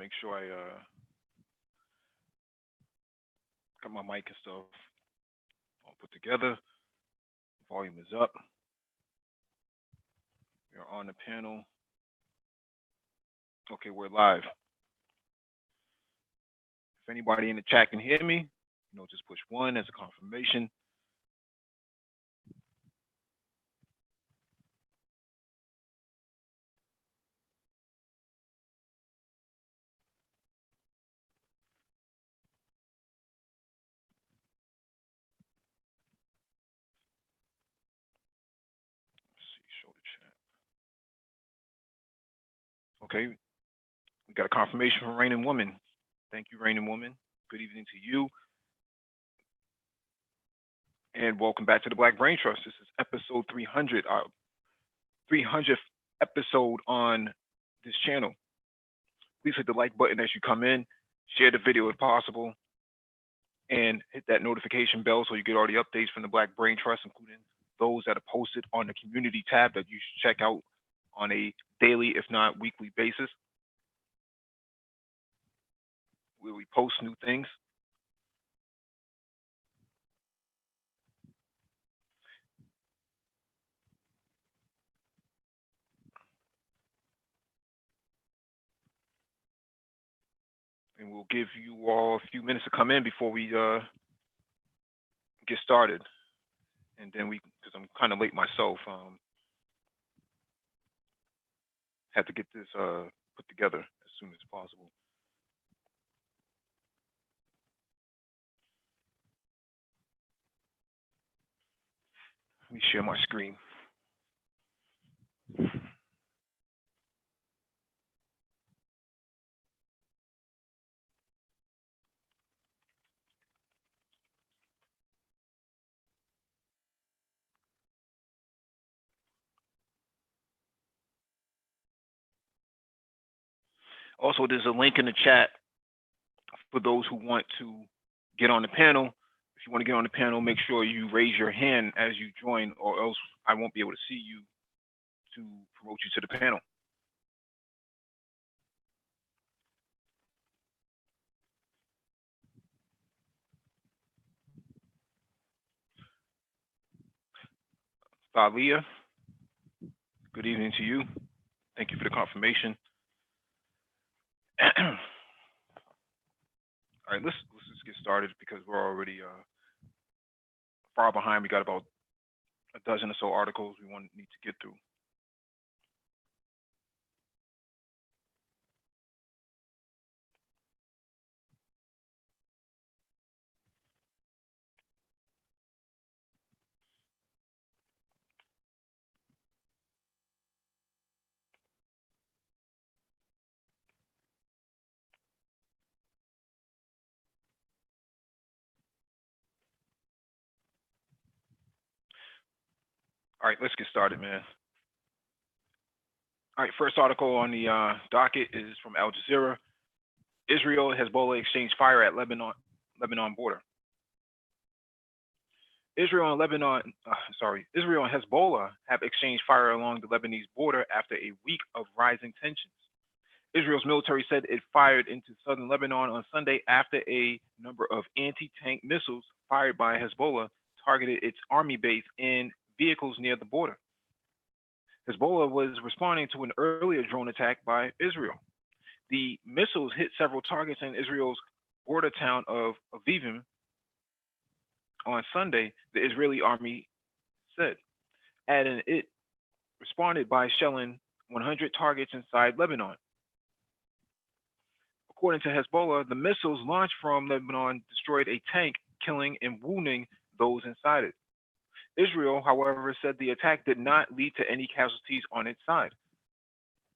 make sure I got my mic and stuff all put together. Volume is up. We're on the panel. Okay, we're live. If anybody in the chat can hear me, just push 1 as a confirmation. Show the chat. Okay, we got a confirmation from Reigning Woman. Thank you, Reigning Woman. Good evening to you. And welcome back to the Black Brain Trust. This is episode 300, our 300th episode on this channel. Please hit the like button as you come in, share the video if possible, and hit that notification bell so you get all the updates from the Black Brain Trust, including those that are posted on the community tab that you should check out on a daily, if not weekly basis, where we post new things. And we'll give you all a few minutes to come in before we get started. And then because I'm kind of late myself, had to get this put together as soon as possible. Let me share my screen. Also, there's a link in the chat for those who want to get on the panel. If you want to get on the panel, make sure you raise your hand as you join, or else I won't be able to see you to promote you to the panel. Thalia, good evening to you. Thank you for the confirmation. All right, let's just get started because we're already far behind. We got about a dozen or so articles we need to get through. All right, let's get started, man. All right, first article on the docket is from Al Jazeera. Israel, Hezbollah exchange fire at Lebanon border. Israel and Hezbollah have exchanged fire along the Lebanese border after a week of rising tensions. Israel's military said it fired into southern Lebanon on Sunday after a number of anti-tank missiles fired by Hezbollah targeted its army base and vehicles near the border. Hezbollah was responding to an earlier drone attack by Israel. The missiles hit several targets in Israel's border town of Avivim on Sunday, the Israeli army said, adding it responded by shelling 100 targets inside Lebanon. According to Hezbollah, the missiles launched from Lebanon destroyed a tank, killing and wounding those inside it. Israel, however, said the attack did not lead to any casualties on its side.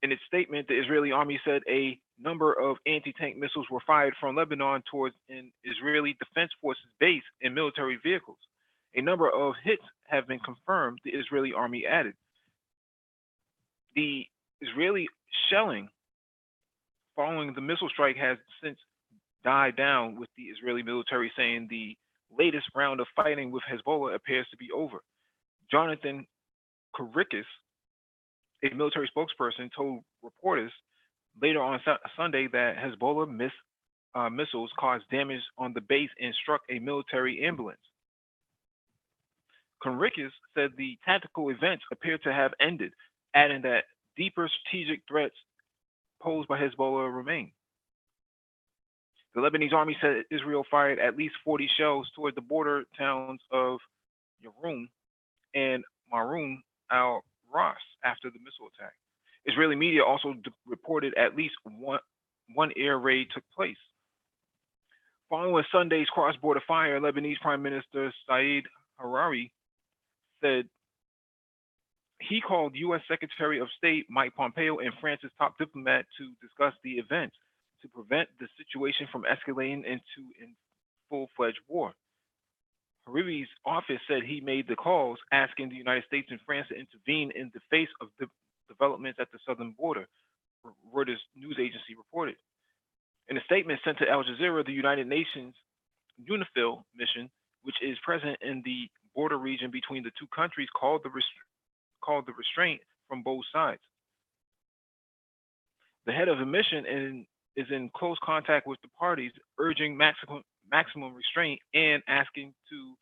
In its statement, the Israeli army said a number of anti-tank missiles were fired from Lebanon towards an Israeli Defense Forces base and military vehicles. A number of hits have been confirmed, the Israeli army added. The Israeli shelling following the missile strike has since died down, with the Israeli military saying the latest round of fighting with Hezbollah appears to be over. Jonathan Karikis, a military spokesperson, told reporters Later on Sunday, that Hezbollah missiles caused damage on the base and struck a military ambulance. Conricus said the tactical events appear to have ended, adding that deeper strategic threats posed by Hezbollah remain. The Lebanese army said Israel fired at least 40 shells toward the border towns of Yaroum and Maroun al-Ras after the missile attack. Israeli media also reported at least one air raid took place. Following Sunday's cross-border fire, Lebanese Prime Minister Said Hariri said he called U.S. Secretary of State Mike Pompeo and France's top diplomat to discuss the events to prevent the situation from escalating into a full-fledged war. Hariri's office said he made the calls asking the United States and France to intervene in the face of the developments at the southern border, Reuters news agency reported. In a statement sent to Al Jazeera, the United Nations UNIFIL mission, which is present in the border region between the two countries, called the restraint from both sides. The head of the mission is in close contact with the parties, urging maximum restraint and asking to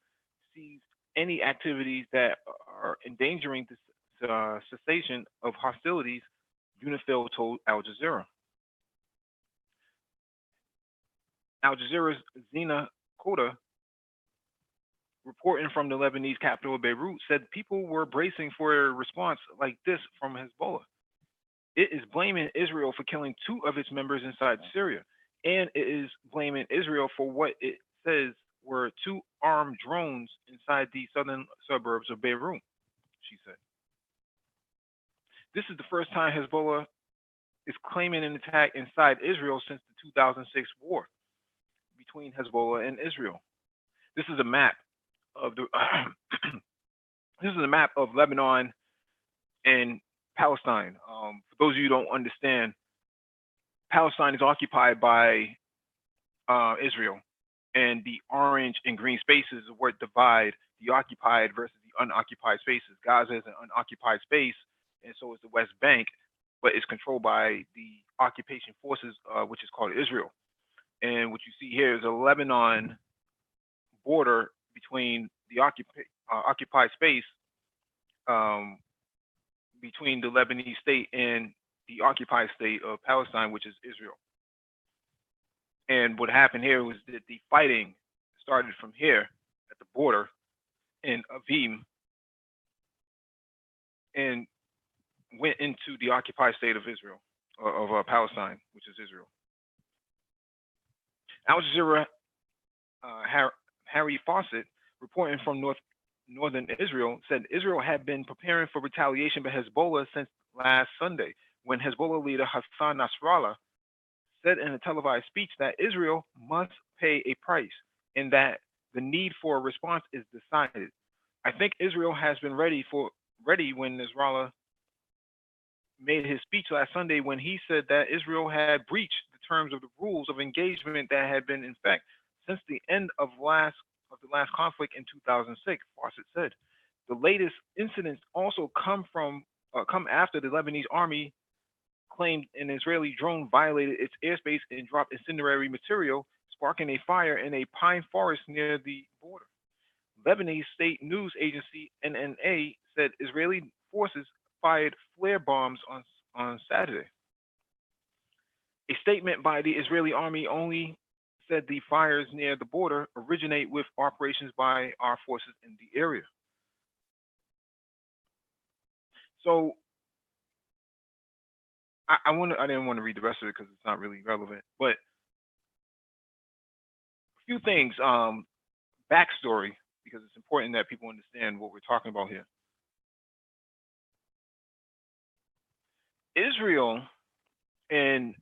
cease any activities that are endangering the cessation of hostilities, UNIFIL told Al Jazeera. Al Jazeera's Zina Kota, reporting from the Lebanese capital of Beirut, said people were bracing for a response like this from Hezbollah. It is blaming Israel for killing two of its members inside Syria, and it is blaming Israel for what it says were two armed drones inside the southern suburbs of Beirut, she said. This is the first time Hezbollah is claiming an attack inside Israel since the 2006 war between Hezbollah and Israel. This is a map of the this is a map of Lebanon and Palestine. For those of you who don't understand, Palestine is occupied by Israel, and the orange and green spaces are what divide the occupied versus the unoccupied spaces. Gaza is an unoccupied space, and so is the West Bank, but it's controlled by the occupation forces, which is called Israel. And what you see here is a Lebanon border between the occupied space between the Lebanese state and the occupied state of Palestine, which is Israel. And what happened here was that the fighting started from here at the border in Avim and went into the occupied state of Israel, of Palestine, which is Israel. Al Jazeera, Harry Fawcett, reporting from northern Israel, said Israel had been preparing for retaliation by Hezbollah since last Sunday, when Hezbollah leader Hassan Nasrallah said in a televised speech that Israel must pay a price and that the need for a response is decided. I think Israel has been ready when Nasrallah made his speech last Sunday, when he said that Israel had breached the terms of the rules of engagement that had been in effect since the end of the last conflict in 2006, Fawcett said. The latest incidents also come after the Lebanese army claimed an Israeli drone violated its airspace and dropped incendiary material, sparking a fire in a pine forest near the border. Lebanese state news agency NNA said Israeli forces fired flare bombs on Saturday. A statement by the Israeli army only said the fires near the border originate with operations by our forces in the area. So I didn't want to read the rest of it because it's not really relevant, but a few things, backstory, because it's important that people understand what we're talking about here. Israel and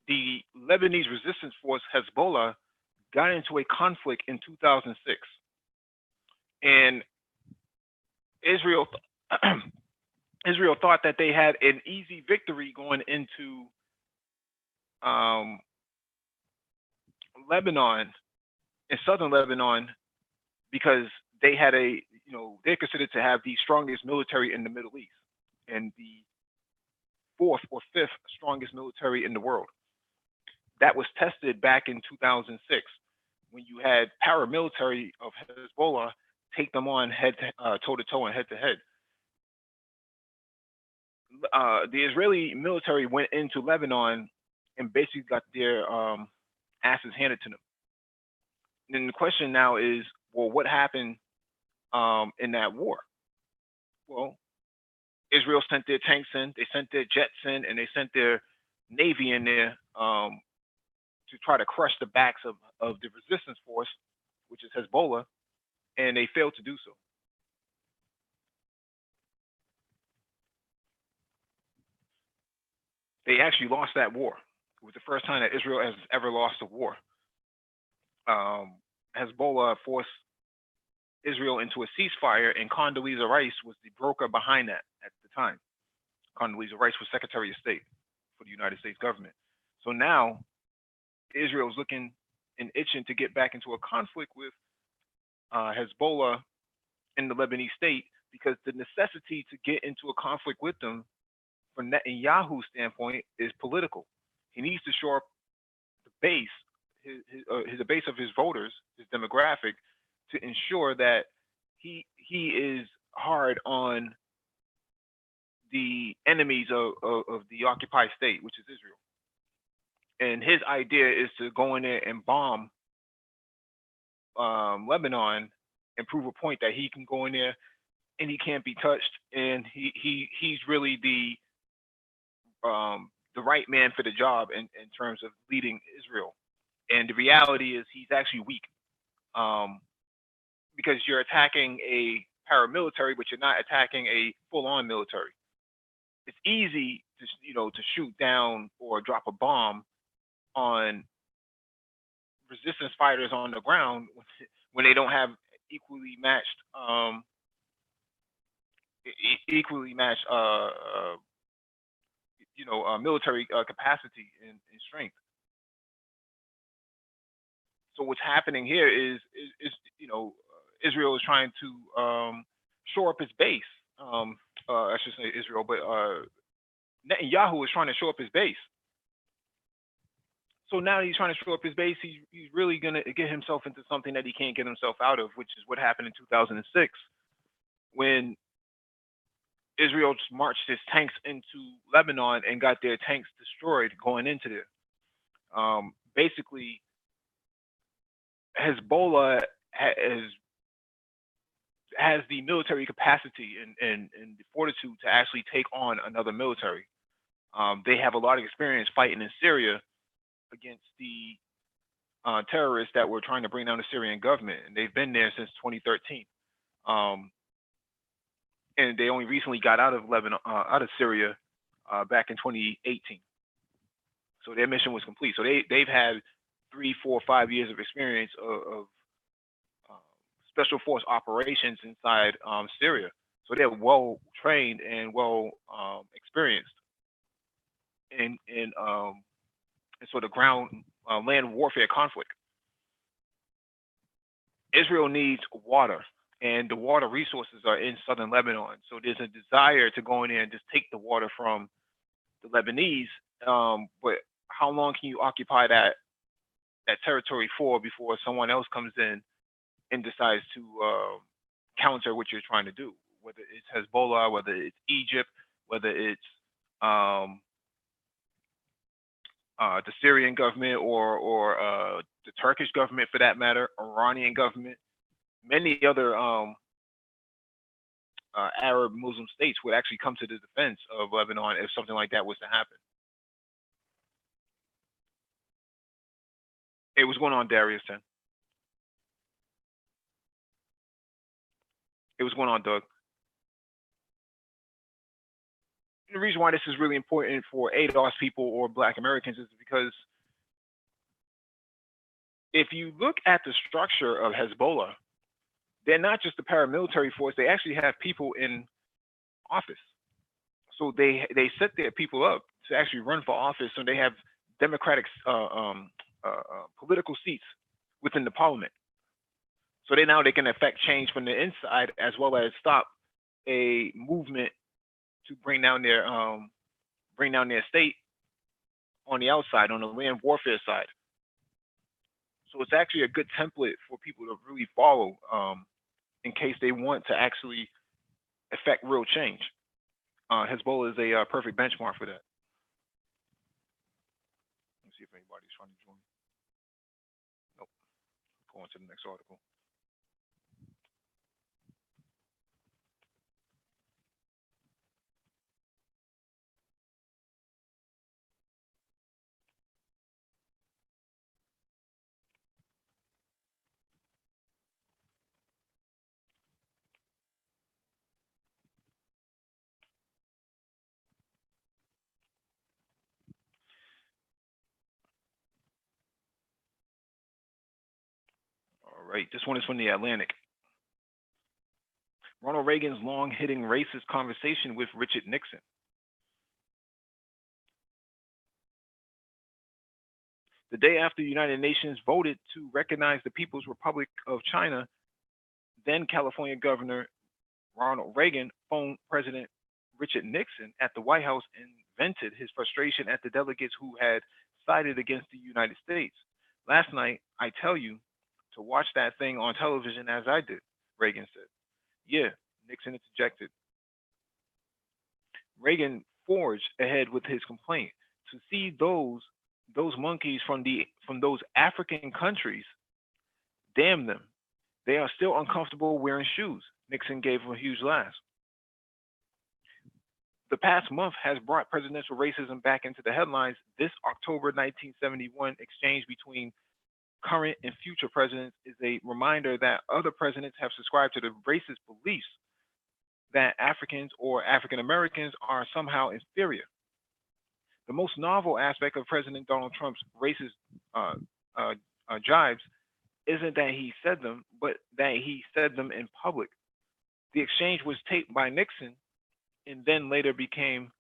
the Lebanese resistance force Hezbollah got into a conflict in 2006, and Israel thought that they had an easy victory going into Lebanon, in southern Lebanon, because they had they're considered to have the strongest military in the Middle East, and the fourth or fifth strongest military in the world. That was tested back in 2006 when you had paramilitary of Hezbollah take them on toe to toe and head to head. The Israeli military went into Lebanon and basically got their asses handed to them. And the question now is, well, what happened in that war? Well, Israel sent their tanks in, they sent their jets in, and they sent their navy in there to try to crush the backs of the resistance force, which is Hezbollah, and they failed to do so. They actually lost that war. It was the first time that Israel has ever lost a war. Hezbollah forced Israel into a ceasefire, and Condoleezza Rice was the broker behind that at the time. Condoleezza Rice was Secretary of State for the United States government. So now Israel is looking and itching to get back into a conflict with Hezbollah in the Lebanese state, because the necessity to get into a conflict with them from Netanyahu's standpoint is political. He needs to shore up the base, the base of his voters, his demographic, to ensure that he is hard on the enemies of the occupied state, which is Israel. And his idea is to go in there and bomb Lebanon and prove a point that he can go in there and he can't be touched, and he's really the right man for the job in terms of leading Israel. And the reality is he's actually weak, because you're attacking a paramilitary, but you're not attacking a full-on military. It's easy to shoot down or drop a bomb on resistance fighters on the ground when they don't have equally matched military capacity and strength. So what's happening here is Israel is trying to shore up its base. I should say Israel, but Netanyahu is trying to shore up his base. So now he's trying to shore up his base. He's really going to get himself into something that he can't get himself out of, which is what happened in 2006 when Israel just marched its tanks into Lebanon and got their tanks destroyed going into there. Basically, Hezbollah has the military capacity and the fortitude to actually take on another military. They have a lot of experience fighting in Syria against the terrorists that were trying to bring down the Syrian government, and they've been there since 2013. And they only recently got out of Syria back in 2018. So their mission was complete. So they've had 3, 4, 5 years of experience of special force operations inside Syria. So they're well trained and well experienced in sort of ground land warfare conflict. Israel needs water, and the water resources are in southern Lebanon. So there's a desire to go in there and just take the water from the Lebanese. But how long can you occupy that territory for before someone else comes in and decides to counter what you're trying to do? Whether it's Hezbollah, whether it's Egypt, whether it's the Syrian government or the Turkish government, for that matter, Iranian government, many other Arab Muslim states would actually come to the defense of Lebanon if something like that was to happen. Hey, what's going on, Darius? Hey, what's going on, Doug? The reason why this is really important for ADOS people or Black Americans is because if you look at the structure of Hezbollah, they're not just a paramilitary force, they actually have people in office. So they set their people up to actually run for office, so they have democratic political seats within the parliament. So they can affect change from the inside, as well as stop a movement to bring down their bring down their state on the outside, on the land warfare side. So it's actually a good template for people to really follow in case they want to actually affect real change. Hezbollah is a perfect benchmark for that. Let's see if anybody's trying to join. Nope. Go on to the next article. All right, this one is from the Atlantic. Ronald Reagan's long-hitting racist conversation with Richard Nixon. The day after the United Nations voted to recognize the People's Republic of China, then California Governor Ronald Reagan phoned President Richard Nixon at the White House and vented his frustration at the delegates who had sided against the United States. Last night, I tell you to watch that thing on television as I did, Reagan said. Yeah, Nixon interjected. Reagan forged ahead with his complaint. To see those monkeys from those African countries, damn them. They are still uncomfortable wearing shoes. Nixon gave a huge laugh. The past month has brought presidential racism back into the headlines. This October 1971 exchange between current and future presidents is a reminder that other presidents have subscribed to the racist beliefs that Africans or African Americans are somehow inferior. The most novel aspect of President Donald Trump's racist jibes isn't that he said them, but that he said them in public. The exchange was taped by Nixon and then later became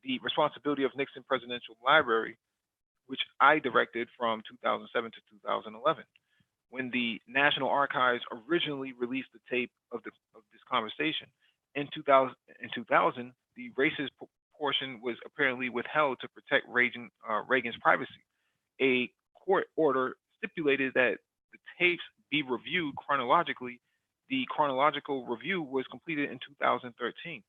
the responsibility of Nixon Presidential Library, which I directed from 2007 to 2011. When the National Archives originally released the tape of this conversation, in 2000, the racist portion was apparently withheld to protect Reagan's privacy. A court order stipulated that the tapes be reviewed chronologically. The chronological review was completed in 2013.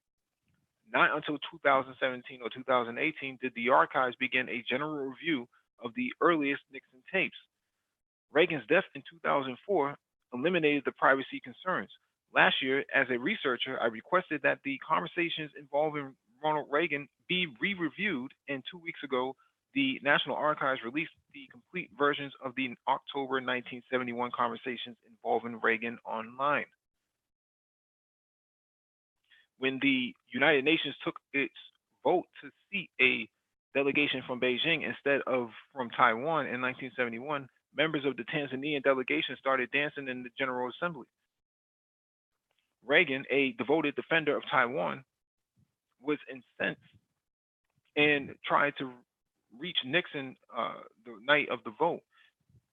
Not until 2017 or 2018 did the archives begin a general review of the earliest Nixon tapes. Reagan's death in 2004 eliminated the privacy concerns. Last year, as a researcher, I requested that the conversations involving Ronald Reagan be re-reviewed, and 2 weeks ago, the National Archives released the complete versions of the October 1971 conversations involving Reagan online. When the United Nations took its vote to seat a delegation from Beijing instead of from Taiwan in 1971, members of the Tanzanian delegation started dancing in the General Assembly. Reagan, a devoted defender of Taiwan, was incensed and tried to reach Nixon the night of the vote.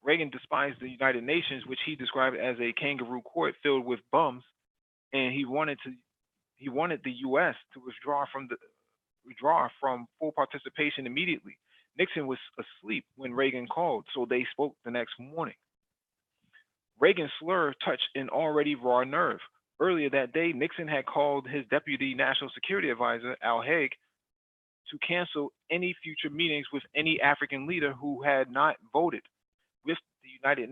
Reagan despised the United Nations, which he described as a kangaroo court filled with bums, and he wanted the U.S. to withdraw from full participation immediately. Nixon was asleep when Reagan called, so they spoke the next morning. Reagan's slur touched an already raw nerve. Earlier that day, Nixon had called his deputy national security advisor, Al Haig, to cancel any future meetings with any African leader who had not voted with the United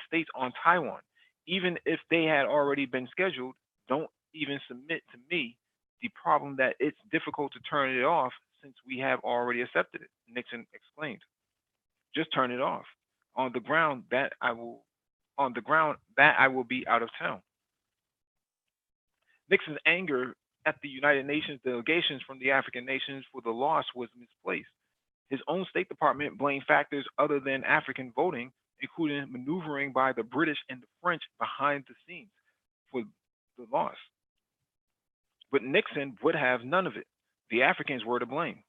States on Taiwan. Even if they had already been scheduled, don't even submit to me the problem that it's difficult to turn it off since we have already accepted it, Nixon exclaimed. Just turn it off. On the ground that I will be out of town. Nixon's anger at the United Nations delegations from the African nations for the loss was misplaced. His own State Department blamed factors other than African voting, including maneuvering by the British and the French behind the scenes for the loss. But Nixon would have none of it. The Africans were to blame.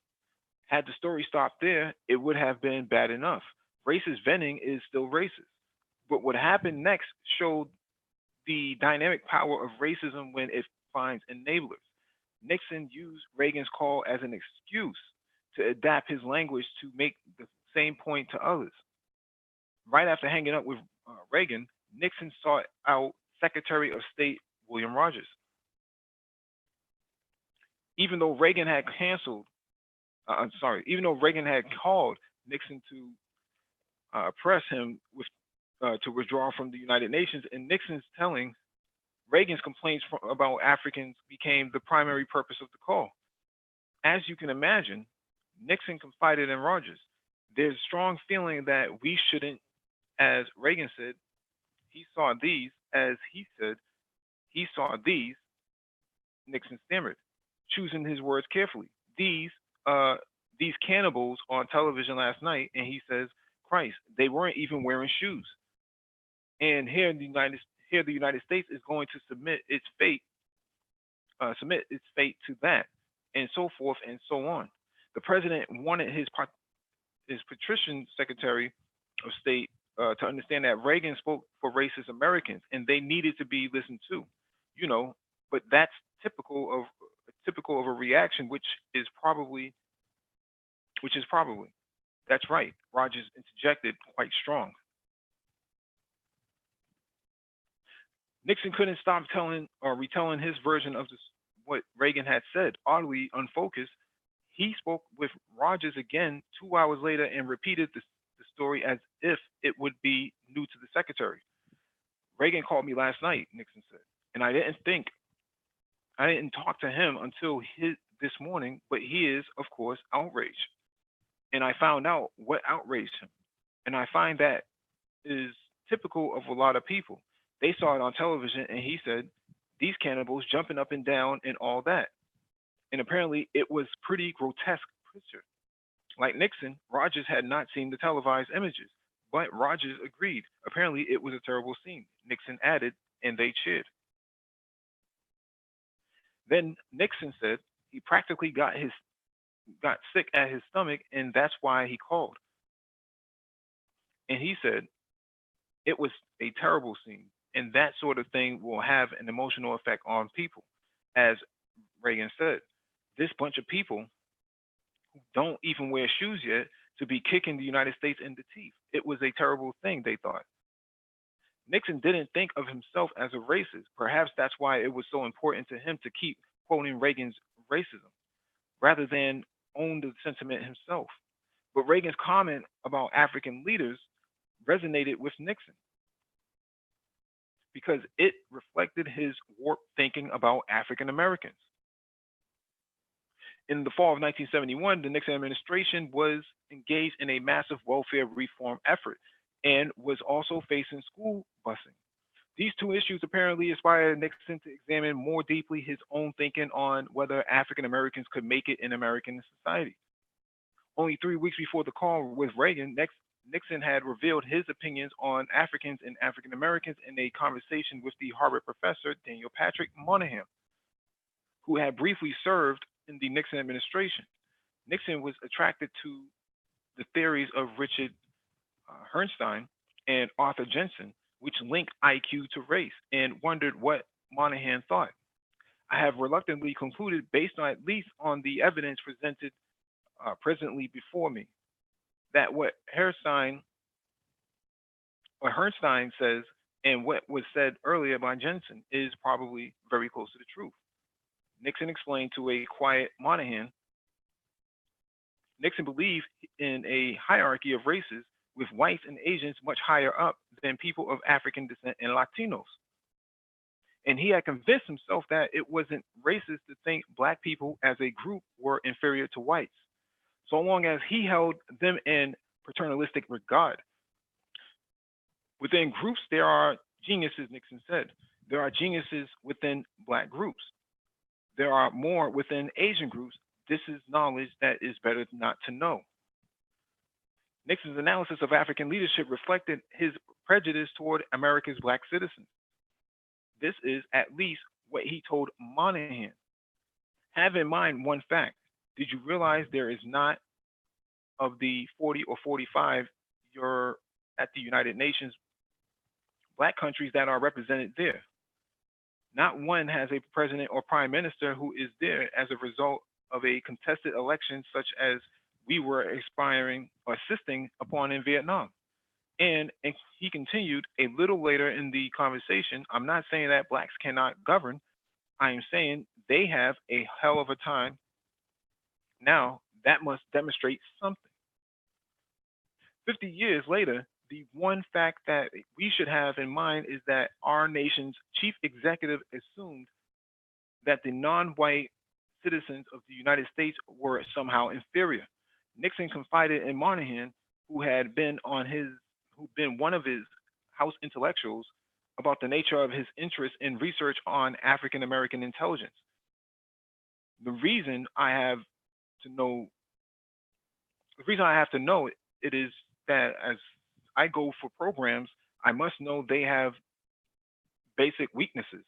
Had the story stopped there, it would have been bad enough. Racist venting is still racist. But what happened next showed the dynamic power of racism when it finds enablers. Nixon used Reagan's call as an excuse to adapt his language to make the same point to others. Right after hanging up with Reagan, Nixon sought out Secretary of State William Rogers. Even though Reagan had even though Reagan had called Nixon to press him with to withdraw from the United Nations, and Nixon's telling Reagan's complaints about Africans became the primary purpose of the call. As you can imagine, Nixon confided in Rogers. There's a strong feeling that we shouldn't, as Reagan said, he saw these, as he said, he saw these, Nixon stammered, choosing his words carefully. These cannibals on television last night, and he says, Christ, they weren't even wearing shoes. And the United States is going to submit its fate to that, and so forth and so on. The president wanted his patrician Secretary of State to understand that Reagan spoke for racist Americans, and they needed to be listened to. But that's typical of a reaction, which is probably that's right. Rogers interjected quite strong. Nixon couldn't stop telling or retelling his version of what Reagan had said. Oddly unfocused, he spoke with Rogers again 2 hours later and repeated the story as if it would be new to the secretary. Reagan called me last night, Nixon said, and I didn't talk to him until this morning, but he is, of course, outraged. And I found out what outraged him. And I find that is typical of a lot of people. They saw it on television, and he said, these cannibals jumping up and down and all that. And apparently it was pretty grotesque picture. Like Nixon, Rogers had not seen the televised images, but Rogers agreed. Apparently it was a terrible scene. Nixon added, and they cheered. Then Nixon said he practically got sick at his stomach, and that's why he called. And he said it was a terrible scene, and that sort of thing will have an emotional effect on people. As Reagan said, this bunch of people who don't even wear shoes yet to be kicking the United States in the teeth. It was a terrible thing, they thought. Nixon didn't think of himself as a racist. Perhaps that's why it was so important to him to keep quoting Reagan's racism rather than own the sentiment himself. But Reagan's comment about African leaders resonated with Nixon because it reflected his warped thinking about African Americans. In the fall of 1971, the Nixon administration was engaged in a massive welfare reform effort and was also facing school busing. These two issues apparently inspired Nixon to examine more deeply his own thinking on whether African Americans could make it in American society. Only 3 weeks before the call with Reagan, Nixon had revealed his opinions on Africans and African Americans in a conversation with the Harvard professor Daniel Patrick Moynihan, who had briefly served in the Nixon administration. Nixon was attracted to the theories of Richard Herrnstein and Arthur Jensen, which linked IQ to race, and wondered what Moynihan thought. I have reluctantly concluded, based on at least on the evidence presented presently before me, that what Herrnstein says and what was said earlier by Jensen is probably very close to the truth. Nixon explained to a quiet Moynihan, Nixon believed in a hierarchy of races with whites and Asians much higher up than people of African descent and Latinos. And he had convinced himself that it wasn't racist to think Black people as a group were inferior to whites, so long as he held them in paternalistic regard. Within groups, there are geniuses, Nixon said. There are geniuses within Black groups. There are more within Asian groups. This is knowledge that is better not to know. Nixon's analysis of African leadership reflected his prejudice toward America's Black citizens. This is at least what he told Moynihan. Have in mind one fact. Did you realize there is not, of the 40 or 45 you're at the United Nations, Black countries that are represented there? Not one has a president or prime minister who is there as a result of a contested election such as we were aspiring or assisting upon in Vietnam. And he continued a little later in the conversation, I'm not saying that blacks cannot govern. I am saying they have a hell of a time now. That must demonstrate something. 50 years later, the one fact that we should have in mind is that our nation's chief executive assumed that the non-white citizens of the United States were somehow inferior. Nixon confided in Moynihan, who had been who'd been one of his House intellectuals, about the nature of his interest in research on African American intelligence. The reason I have to know, the reason I have to know it is that as I go for programs, I must know they have basic weaknesses.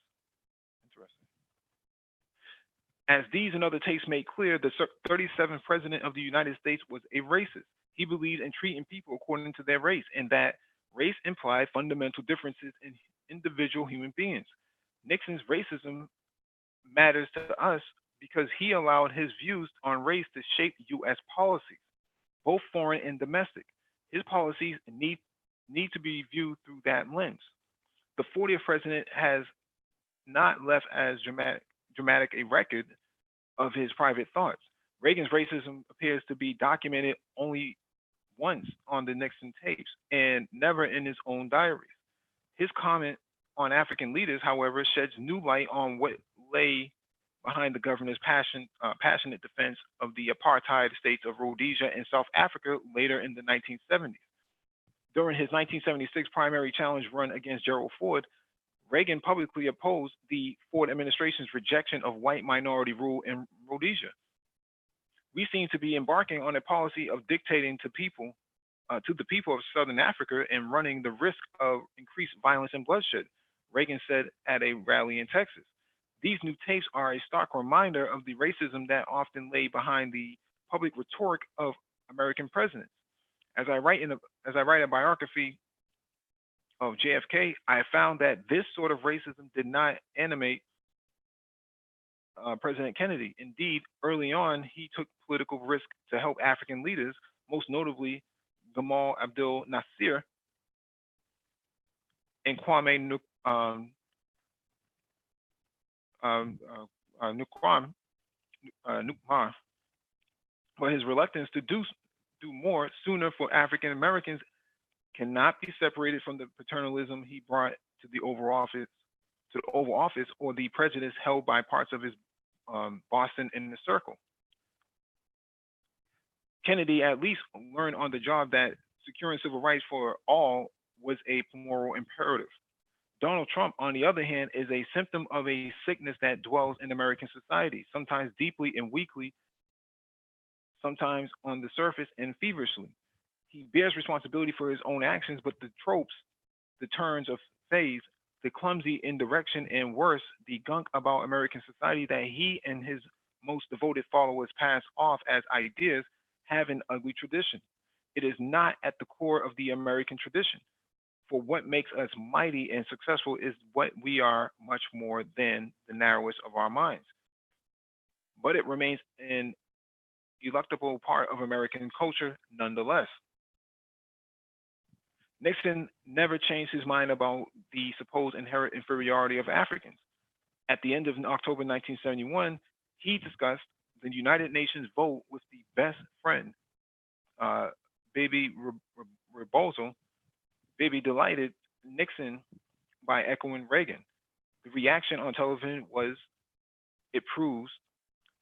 Interesting. As these and other tapes make clear, the 37th president of the United States was a racist. He believed in treating people according to their race, and that race implied fundamental differences in individual human beings. Nixon's racism matters to us because he allowed his views on race to shape U.S. policies, both foreign and domestic. His policies need to be viewed through that lens. The 40th president has not left as dramatic a record of his private thoughts. Reagan's racism appears to be documented only once on the Nixon tapes and never in his own diaries. His comment on African leaders, however, sheds new light on what lay behind the governor's passionate defense of the apartheid states of Rhodesia and South Africa later in the 1970s. During his 1976 primary challenge run against Gerald Ford, Reagan publicly opposed the Ford administration's rejection of white minority rule in Rhodesia. We seem to be embarking on a policy of dictating to the people of Southern Africa and running the risk of increased violence and bloodshed, Reagan said at a rally in Texas. These new tapes are a stark reminder of the racism that often lay behind the public rhetoric of American presidents. As I write a biography of JFK, I found that this sort of racism did not animate President Kennedy. Indeed, early on, he took political risk to help African leaders, most notably Gamal Abdel Nasser and Kwame Nkrumah, but his reluctance to do more sooner for African Americans cannot be separated from the paternalism he brought to the Oval Office, or the prejudice held by parts of his Boston Inner Circle. Kennedy at least learned on the job that securing civil rights for all was a moral imperative. Donald Trump, on the other hand, is a symptom of a sickness that dwells in American society, sometimes deeply and weakly, sometimes on the surface and feverishly. He bears responsibility for his own actions, but the tropes, the turns of phase, the clumsy indirection, and worse, the gunk about American society that he and his most devoted followers pass off as ideas have an ugly tradition. It is not at the core of the American tradition. For what makes us mighty and successful is what we are much more than the narrowest of our minds. But it remains an eluctable part of American culture nonetheless. Nixon never changed his mind about the supposed inherent inferiority of Africans. At the end of October 1971, he discussed the United Nations vote with the best friend, Baby Rebozo. Baby delighted Nixon by echoing Reagan. The reaction on television was, "It proves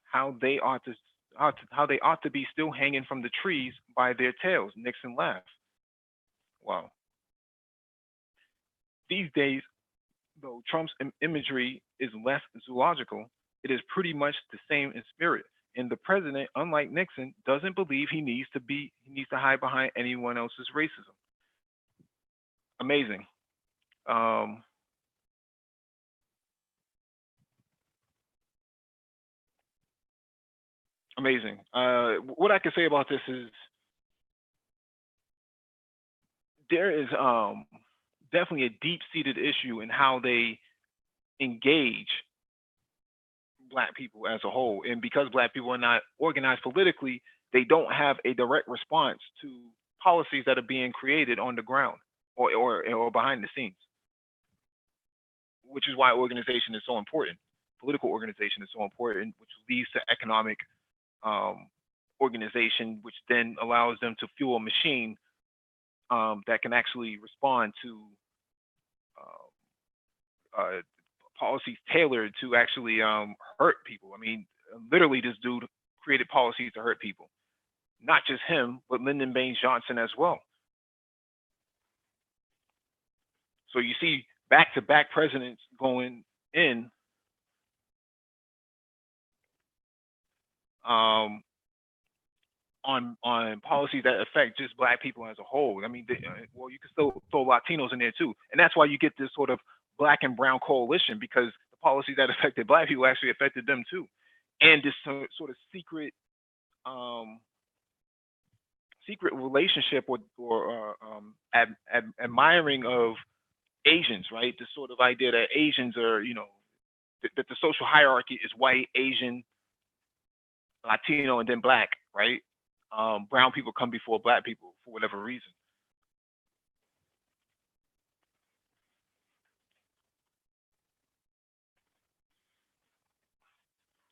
how they ought to be still hanging from the trees by their tails." Nixon laughed. Wow. These days, though Trump's imagery is less zoological, it is pretty much the same in spirit. And the president, unlike Nixon, doesn't believe he needs to hide behind anyone else's racism. Amazing. Amazing. What I can say about this is there is definitely a deep-seated issue in how they engage Black people as a whole. And because Black people are not organized politically, they don't have a direct response to policies that are being created on the ground or behind the scenes, which is why organization is so important. Political organization is so important, which leads to economic um, organization, which then allows them to fuel a machine that can actually respond to uh, policies tailored to actually hurt people. I mean, literally, this dude created policies to hurt people. Not just him, but Lyndon Baines Johnson as well. So you see back-to-back presidents going in um, on policies that affect just Black people as a whole. I mean, well, you can still throw Latinos in there too, and that's why you get this sort of Black and brown coalition, because the policies that affected Black people actually affected them too, and this sort of um, secret relationship or admiring of Asians, right? This sort of idea that Asians are, that the social hierarchy is white, Asian, Latino, and then Black, right? Brown people come before Black people for whatever reason.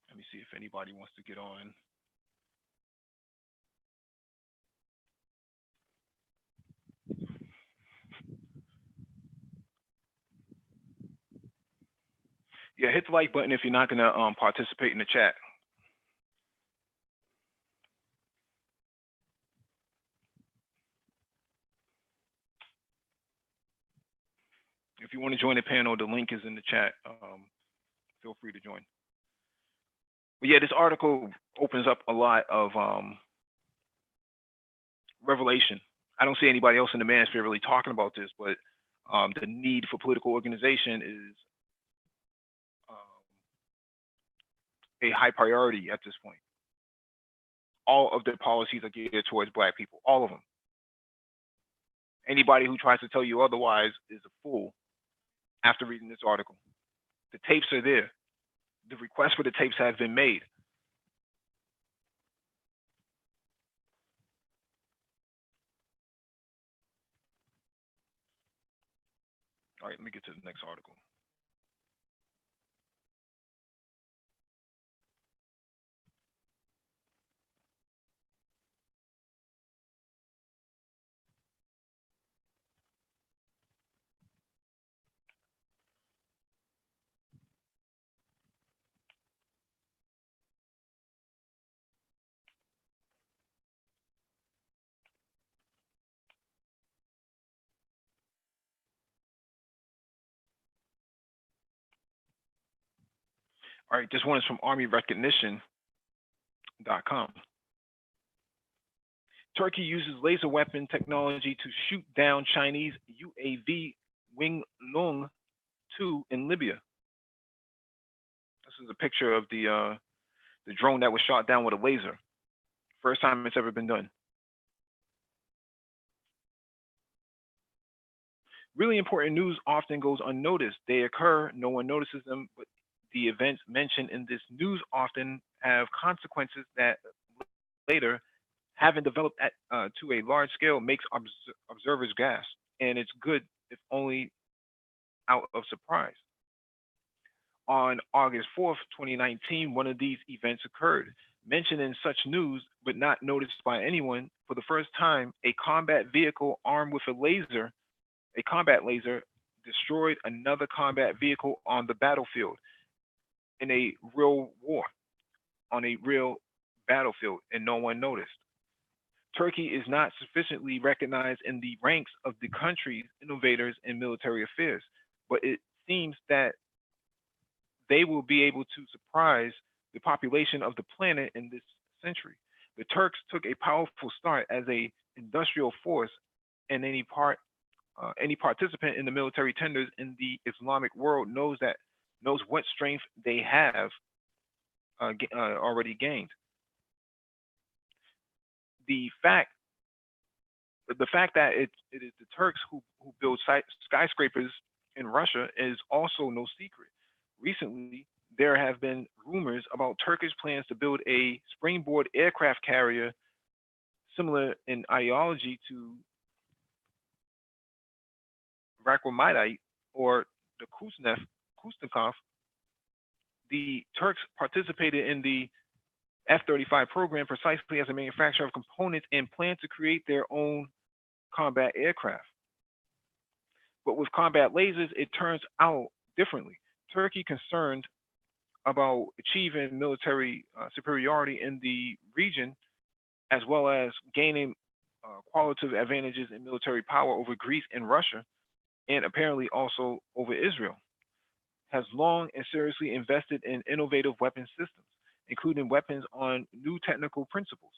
Let me see if anybody wants to get on. Yeah, hit the like button if you're not gonna participate in the chat. If you want to join the panel, the link is in the chat. Feel free to join. But yeah, this article opens up a lot of revelation. I don't see anybody else in the manosphere really talking about this, but the need for political organization is a high priority at this point. All of the policies are geared towards Black people, all of them. Anybody who tries to tell you otherwise is a fool after reading this article. The tapes are there. The requests for the tapes have been made. All right, let me get to the next article. All right, this one is from ArmyRecognition.com. Turkey uses laser weapon technology to shoot down Chinese UAV Wing Lung 2 in Libya. This is a picture of the drone that was shot down with a laser. First time it's ever been done. Really important news often goes unnoticed. They occur, no one notices them, but the events mentioned in this news often have consequences that later, having developed to a large scale, makes observers gasp. And it's good if only out of surprise. On August 4th, 2019, one of these events occurred. Mentioned in such news, but not noticed by anyone, for the first time, a combat vehicle armed with a combat laser, destroyed another combat vehicle on the battlefield in a real war, on a real battlefield, and no one noticed. Turkey is not sufficiently recognized in the ranks of the country's innovators in military affairs, but it seems that they will be able to surprise the population of the planet in this century. The Turks took a powerful start as a industrial force, and any participant in the military tenders in the Islamic world knows what strength they have already gained. The fact that it is the Turks who build skyscrapers in Russia is also no secret. Recently, there have been rumors about Turkish plans to build a springboard aircraft carrier similar in ideology to Rakhmite or the Kuznetsov. The Turks participated in the F-35 program precisely as a manufacturer of components and plan to create their own combat aircraft. But with combat lasers, it turns out differently. Turkey concerned about achieving military superiority in the region, as well as gaining qualitative advantages in military power over Greece and Russia, and apparently also over Israel, has long and seriously invested in innovative weapon systems, including weapons on new technical principles.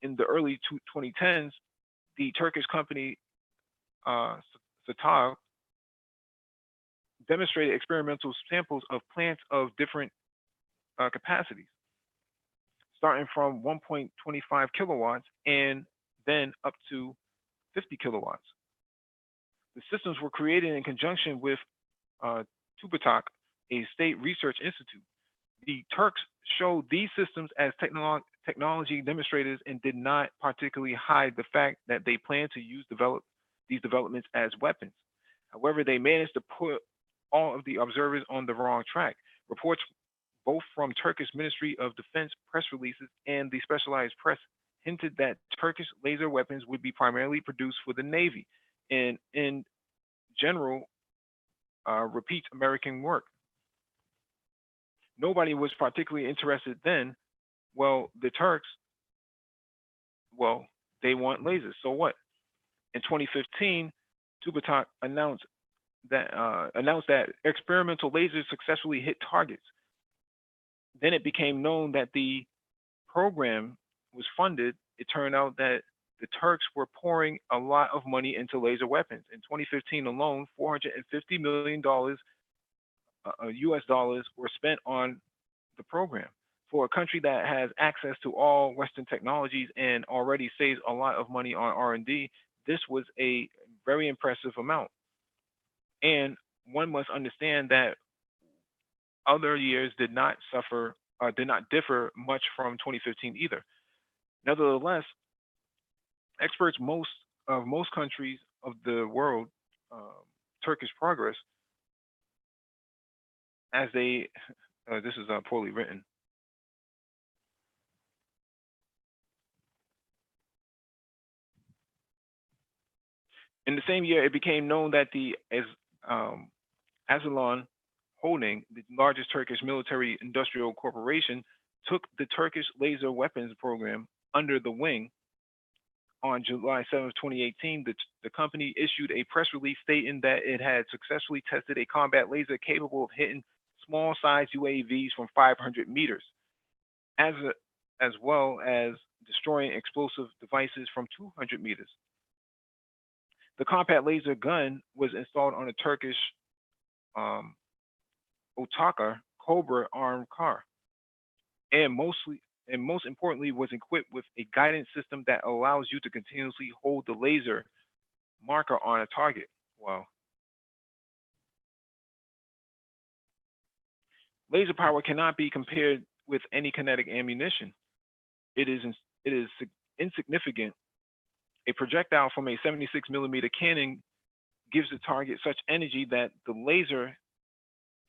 In the early 2010s, the Turkish company Satar demonstrated experimental samples of plants of different capacities, starting from 1.25 kilowatts and then up to 50 kilowatts. The systems were created in conjunction with Tubatak, a state research institute. The Turks showed these systems as technology demonstrators and did not particularly hide the fact that they planned to develop these developments as weapons. However, they managed to put all of the observers on the wrong track. Reports both from Turkish Ministry of Defense press releases and the specialized press hinted that Turkish laser weapons would be primarily produced for the Navy and in general repeats American work. Nobody was particularly interested then. Well, the Turks, well, they want lasers. So what? In 2015, Tubatak announced that experimental lasers successfully hit targets. Then it became known that the program was funded. It turned out that the Turks were pouring a lot of money into laser weapons. In 2015 alone, $450 million US dollars were spent on the program. For a country that has access to all Western technologies and already saves a lot of money on R&D, this was a very impressive amount. And one must understand that other years did not differ much from 2015 either. Nevertheless, experts most countries of the world, Turkish progress, as they this is poorly written. In the same year, it became known that the Azalon Holding, the largest Turkish military industrial corporation, took the Turkish laser weapons program under the wing. On July 7, 2018, the company issued a press release stating that it had successfully tested a combat laser capable of hitting small-sized UAVs from 500 meters, as well as destroying explosive devices from 200 meters. The compact laser gun was installed on a Turkish Otokar Cobra armed car, and most importantly was equipped with a guidance system that allows you to continuously hold the laser marker on a target. Wow. Laser power cannot be compared with any kinetic ammunition. It is insignificant. A projectile from a 76 millimeter cannon gives the target such energy that the laser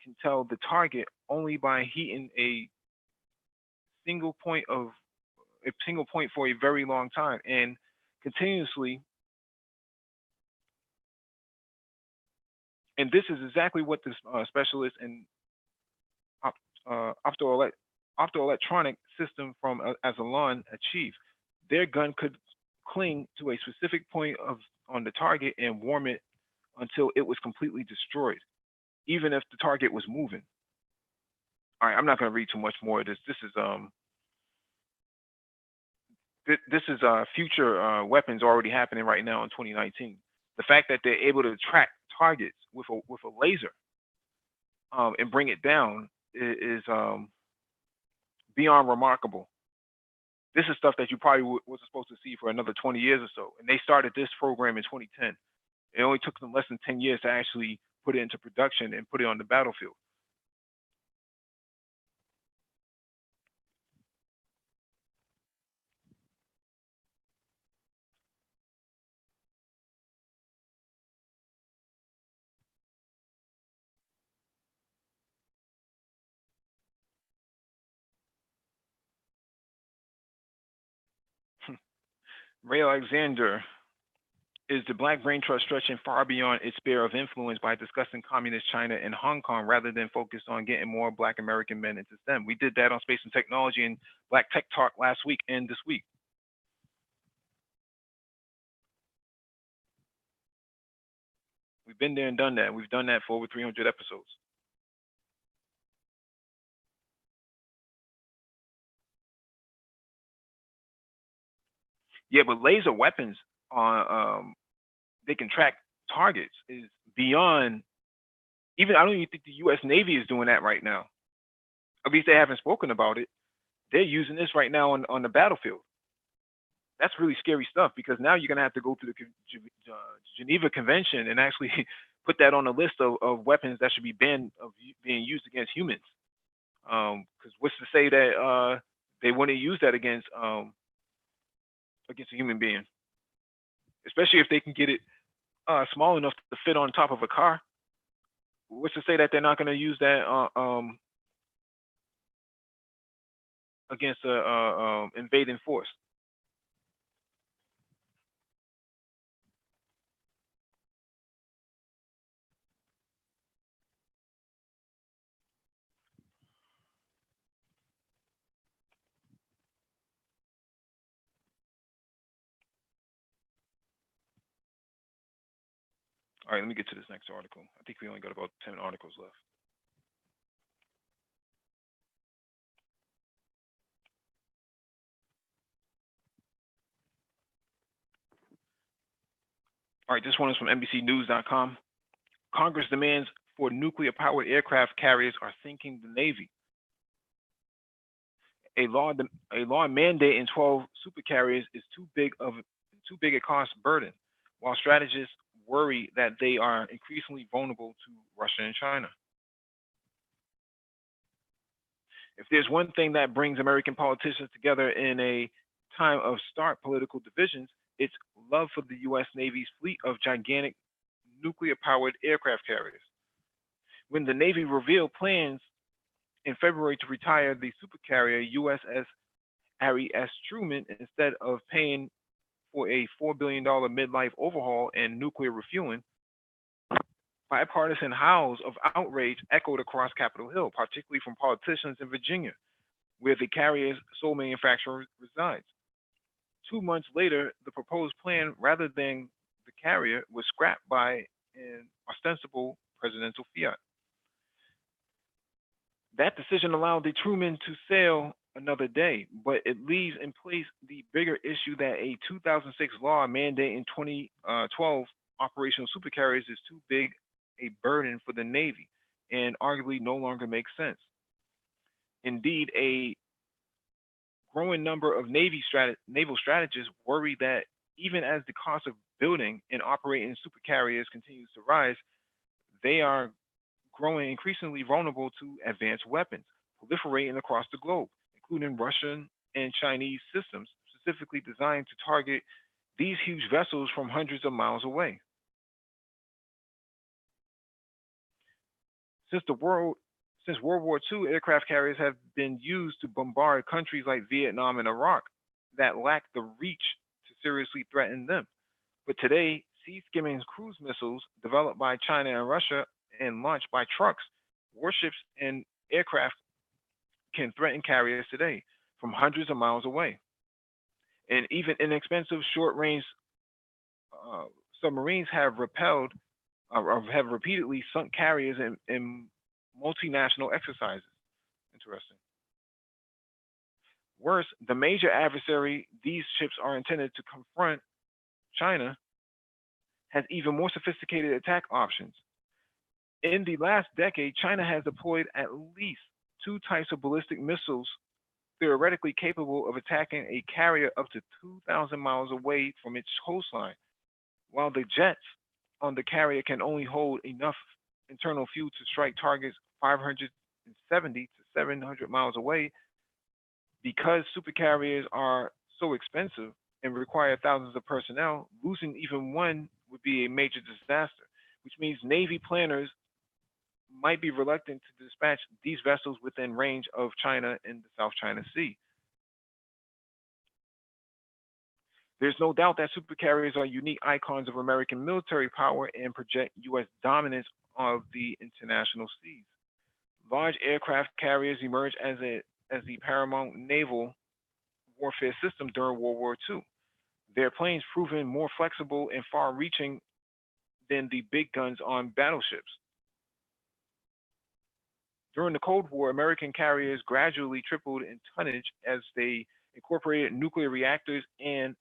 can tell the target only by heating a single point for a very long time and continuously. And this is exactly what the specialist in optoelectronic system from Azalon achieved. Their gun could cling to a specific point on the target and warm it until it was completely destroyed, even if the target was moving. All right, I'm not going to read too much more of this. This is future weapons already happening right now in 2019. The fact that they're able to track targets with a laser and bring it down is beyond remarkable. This is stuff that you probably wasn't supposed to see for another 20 years or so. And they started this program in 2010. It only took them less than 10 years to actually put it into production and put it on the battlefield. Ray Alexander, is the Black Brain Trust stretching far beyond its sphere of influence by discussing communist China and Hong Kong rather than focus on getting more Black American men into STEM? We did that on Space and Technology and Black Tech Talk last week and this week. We've been there and done that. We've done that for over 300 episodes. Yeah, but laser weapons on they can track targets is beyond even. I don't even think the U.S. Navy is doing that right now. At least they haven't spoken about it. They're using this right now on the battlefield. That's really scary stuff because now you're gonna have to go through the Geneva Convention and actually put that on a list of weapons that should be banned of being used against humans. Because what's to say that they wouldn't use that against a human being, especially if they can get it small enough to fit on top of a car. What's to say that they're not going to use that against a invading force? All right, let me get to this next article. I think we only got about 10 articles left. All right, this one is from NBCNews.com. Congress demands for nuclear-powered aircraft carriers are sinking the Navy. A law mandating 12 supercarriers is too big a cost burden, while strategists worry that they are increasingly vulnerable to Russia and China. If there's one thing that brings American politicians together in a time of stark political divisions, it's love for the U.S. Navy's fleet of gigantic nuclear-powered aircraft carriers. When the Navy revealed plans in February to retire the supercarrier USS Harry S. Truman instead of paying for a $4 billion midlife overhaul and nuclear refueling, bipartisan howls of outrage echoed across Capitol Hill, particularly from politicians in Virginia, where the carrier's sole manufacturer resides. 2 months later, the proposed plan, rather than the carrier, was scrapped by an ostensible presidential fiat. That decision allowed the Truman to sail another day, but it leaves in place the bigger issue that a 2006 law mandating 2012 operational supercarriers is too big a burden for the Navy and arguably no longer makes sense. Indeed, a growing number of naval strategists worry that even as the cost of building and operating supercarriers continues to rise, they are growing increasingly vulnerable to advanced weapons proliferating across the globe, including Russian and Chinese systems specifically designed to target these huge vessels from hundreds of miles away. Since World War II, aircraft carriers have been used to bombard countries like Vietnam and Iraq that lack the reach to seriously threaten them. But today, sea-skimming cruise missiles developed by China and Russia and launched by trucks, warships, and aircraft can threaten carriers today from hundreds of miles away. And even inexpensive short-range submarines have repelled or have repeatedly sunk carriers in multinational exercises. Interesting. Worse, the major adversary these ships are intended to confront, China, has even more sophisticated attack options. In the last decade, China has deployed at least 2 types of ballistic missiles theoretically capable of attacking a carrier up to 2,000 miles away from its coastline, while the jets on the carrier can only hold enough internal fuel to strike targets 570 to 700 miles away. Because supercarriers are so expensive and require thousands of personnel, losing even one would be a major disaster, which means Navy planners might be reluctant to dispatch these vessels within range of China in the South China Sea. There's no doubt that supercarriers are unique icons of American military power and project U.S. dominance of the international seas. Large aircraft carriers emerged as the paramount naval warfare system during World War II. Their planes proven more flexible and far-reaching than the big guns on battleships. During the Cold War, American carriers gradually tripled in tonnage as they incorporated nuclear reactors and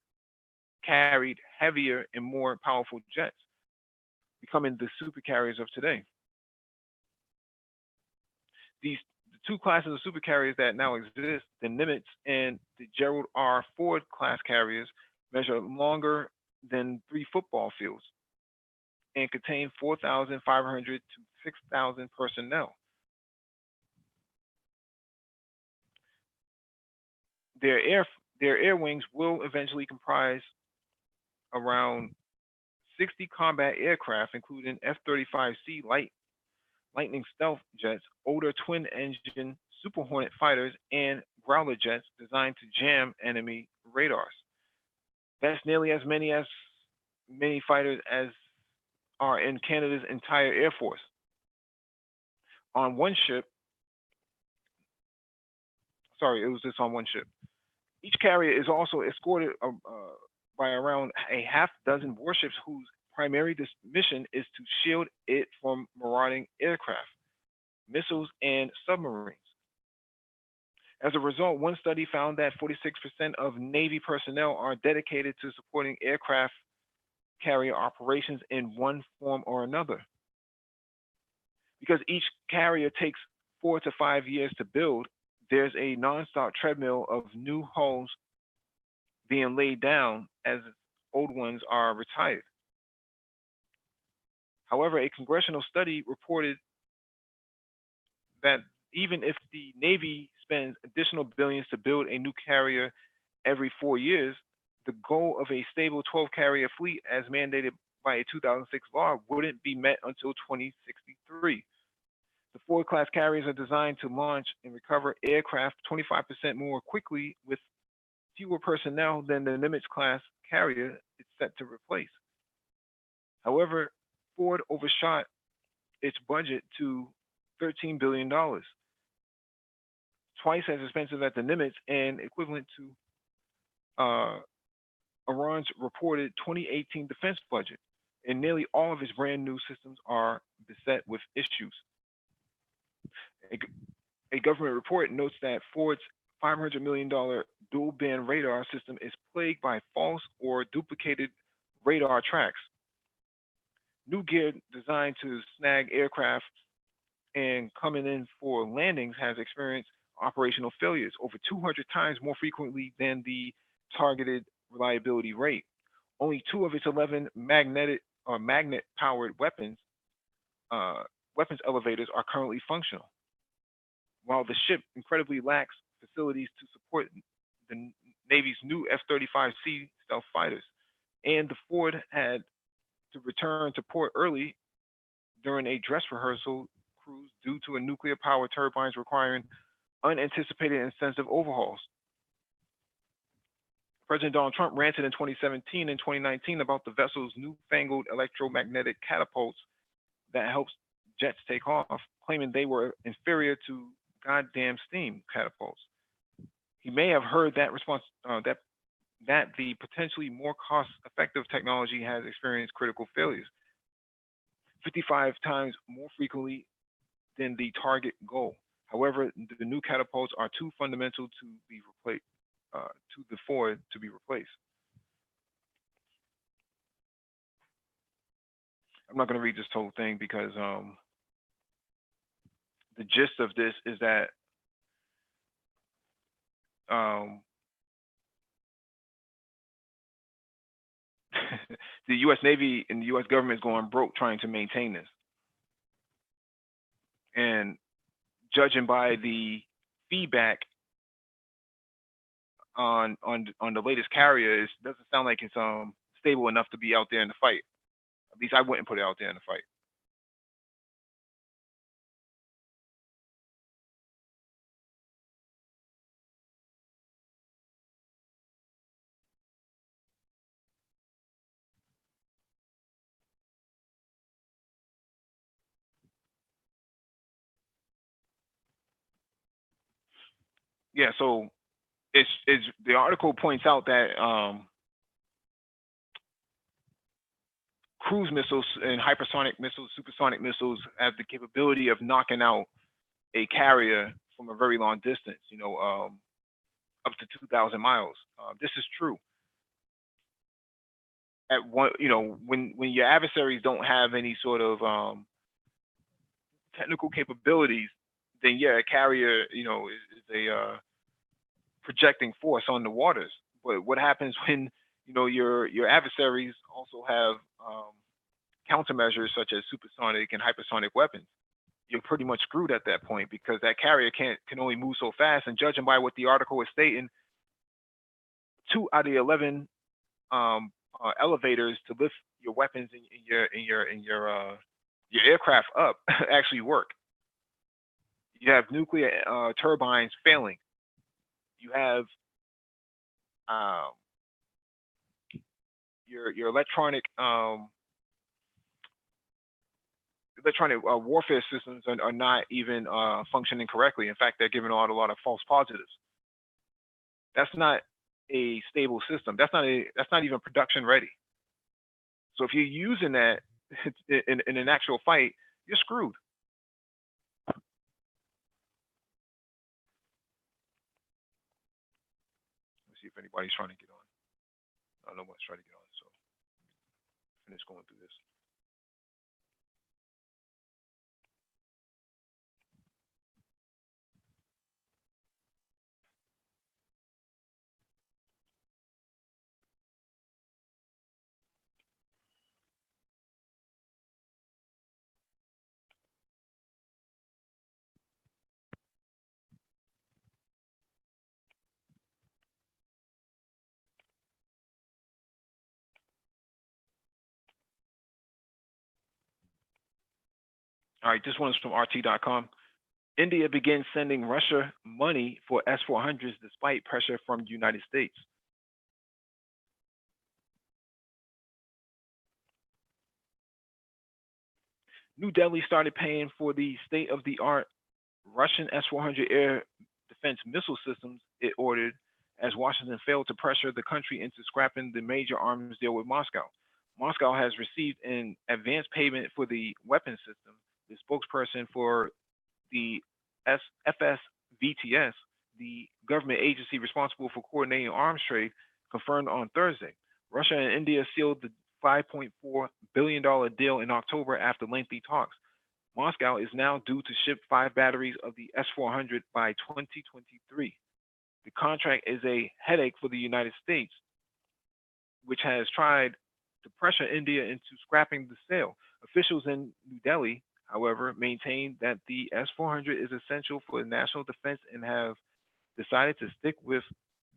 carried heavier and more powerful jets, becoming the supercarriers of today. The two classes of supercarriers that now exist, the Nimitz and the Gerald R. Ford class carriers, measure longer than 3 football fields and contain 4,500 to 6,000 personnel. Their air wings will eventually comprise around 60 combat aircraft, including F-35C Lightning stealth jets, older twin-engine Super Hornet fighters, and Growler jets designed to jam enemy radars. That's nearly as many fighters as are in Canada's entire Air Force. On one ship, it was just on one ship. Each carrier is also escorted by around a half dozen warships whose primary mission is to shield it from marauding aircraft, missiles, and submarines. As a result, one study found that 46% of Navy personnel are dedicated to supporting aircraft carrier operations in one form or another. Because each carrier takes 4 to 5 years to build, there's a nonstop treadmill of new hulls being laid down as old ones are retired. However, a congressional study reported that even if the Navy spends additional billions to build a new carrier every 4 years, the goal of a stable 12-carrier fleet as mandated by a 2006 law wouldn't be met until 2063. The Ford-class carriers are designed to launch and recover aircraft 25% more quickly with fewer personnel than the Nimitz-class carrier it's set to replace. However, Ford overshot its budget to $13 billion, twice as expensive as the Nimitz and equivalent to Iran's reported 2018 defense budget, and nearly all of its brand new systems are beset with issues. A government report notes that Ford's $500 million dual-band radar system is plagued by false or duplicated radar tracks. New gear designed to snag aircraft and coming in for landings has experienced operational failures over 200 times more frequently than the targeted reliability rate. Only 2 of its 11 magnet-powered weapons elevators are currently functional, while the ship incredibly lacks facilities to support the Navy's new F-35C stealth fighters. And the Ford had to return to port early during a dress rehearsal cruise due to a nuclear power turbines requiring unanticipated and sensitive overhauls. President Donald Trump ranted in 2017 and 2019 about the vessel's newfangled electromagnetic catapults that helps jets take off, claiming they were inferior to goddamn steam catapults. He may have heard that response that the potentially more cost-effective technology has experienced critical failures, 55 times more frequently than the target goal. However, the new catapults are too fundamental to be replaced, to the Ford to be replaced. I'm not going to read this whole thing because the gist of this is that the U.S. Navy and the U.S. government is going broke trying to maintain this. And judging by the feedback on the latest carrier, it doesn't sound like it's stable enough to be out there in the fight. At least I wouldn't put it out there in the fight. Yeah, so it's the article points out that cruise missiles and hypersonic missiles, supersonic missiles have the capability of knocking out a carrier from a very long distance, up to 2,000 miles. This is true. At one, when your adversaries don't have any sort of technical capabilities, then yeah, a carrier, is a projecting force on the waters. But what happens when your adversaries also have countermeasures such as supersonic and hypersonic weapons? You're pretty much screwed at that point because that carrier can only move so fast. And judging by what the article is stating, 2 out of the 11 elevators to lift your weapons in your aircraft up actually work. You have nuclear turbines failing. You have um, your electronic warfare systems are not even functioning correctly. In fact, they're giving out a lot of false positives. That's not a stable system. That's not even production ready. So if you're using that in an actual fight, you're screwed. Let's see if anybody's trying to get on. I don't know what's trying to get on, so finish going through this. All right, this one's from RT.com. India begins sending Russia money for S-400s despite pressure from the United States. New Delhi started paying for the state-of-the-art Russian S-400 air defense missile systems it ordered as Washington failed to pressure the country into scrapping the major arms deal with Moscow. Moscow has received an advance payment for the weapon system. The spokesperson for the FSVTS, the government agency responsible for coordinating arms trade, confirmed on Thursday. Russia and India sealed the $5.4 billion deal in October after lengthy talks. Moscow is now due to ship 5 batteries of the S-400 by 2023. The contract is a headache for the United States, which has tried to pressure India into scrapping the sale. Officials in New Delhi, however, maintain that the S-400 is essential for national defense and have decided to stick with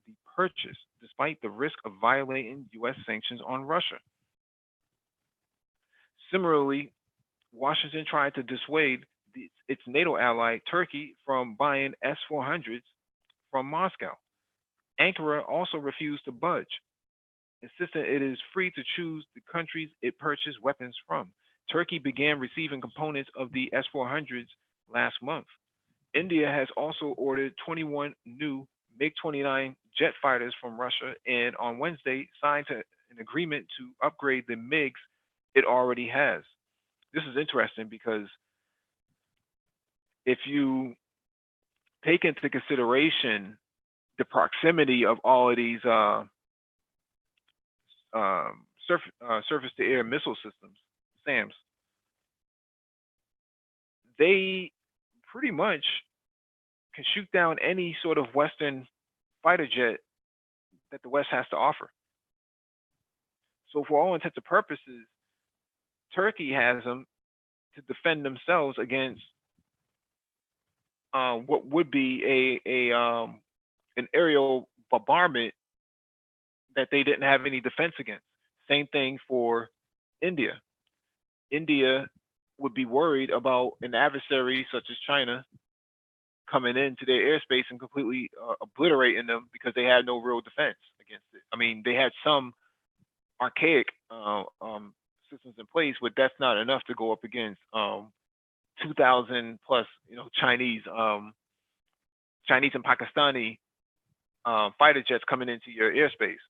the purchase despite the risk of violating U.S. sanctions on Russia. Similarly, Washington tried to dissuade its NATO ally, Turkey, from buying S-400s from Moscow. Ankara also refused to budge, insisting it is free to choose the countries it purchased weapons from. Turkey began receiving components of the S-400s last month. India has also ordered 21 new MiG-29 jet fighters from Russia and on Wednesday signed an agreement to upgrade the MiGs it already has. This is interesting because if you take into consideration the proximity of all of these surface-to-air missile systems, SAMs, they pretty much can shoot down any sort of Western fighter jet that the West has to offer. So for all intents and purposes, Turkey has them to defend themselves against what would be an aerial bombardment that they didn't have any defense against. Same thing for India. India would be worried about an adversary such as China coming into their airspace and completely obliterating them because they had no real defense against it. I mean, they had some archaic systems in place, but that's not enough to go up against 2,000 plus, Chinese Chinese and Pakistani fighter jets coming into your airspace.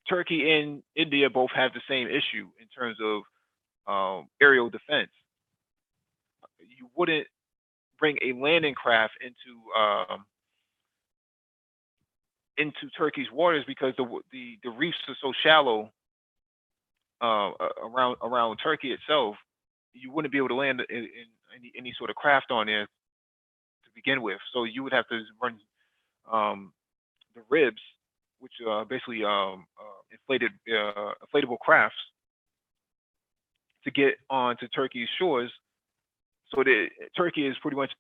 Turkey and India both have the same issue in terms of aerial defense. You wouldn't bring a landing craft into Turkey's waters because the reefs are so shallow around Turkey itself. You wouldn't be able to land in any sort of craft on there to begin with. So you would have to run the ribs, which are basically inflatable crafts, to get onto Turkey's shores. So that Turkey is pretty much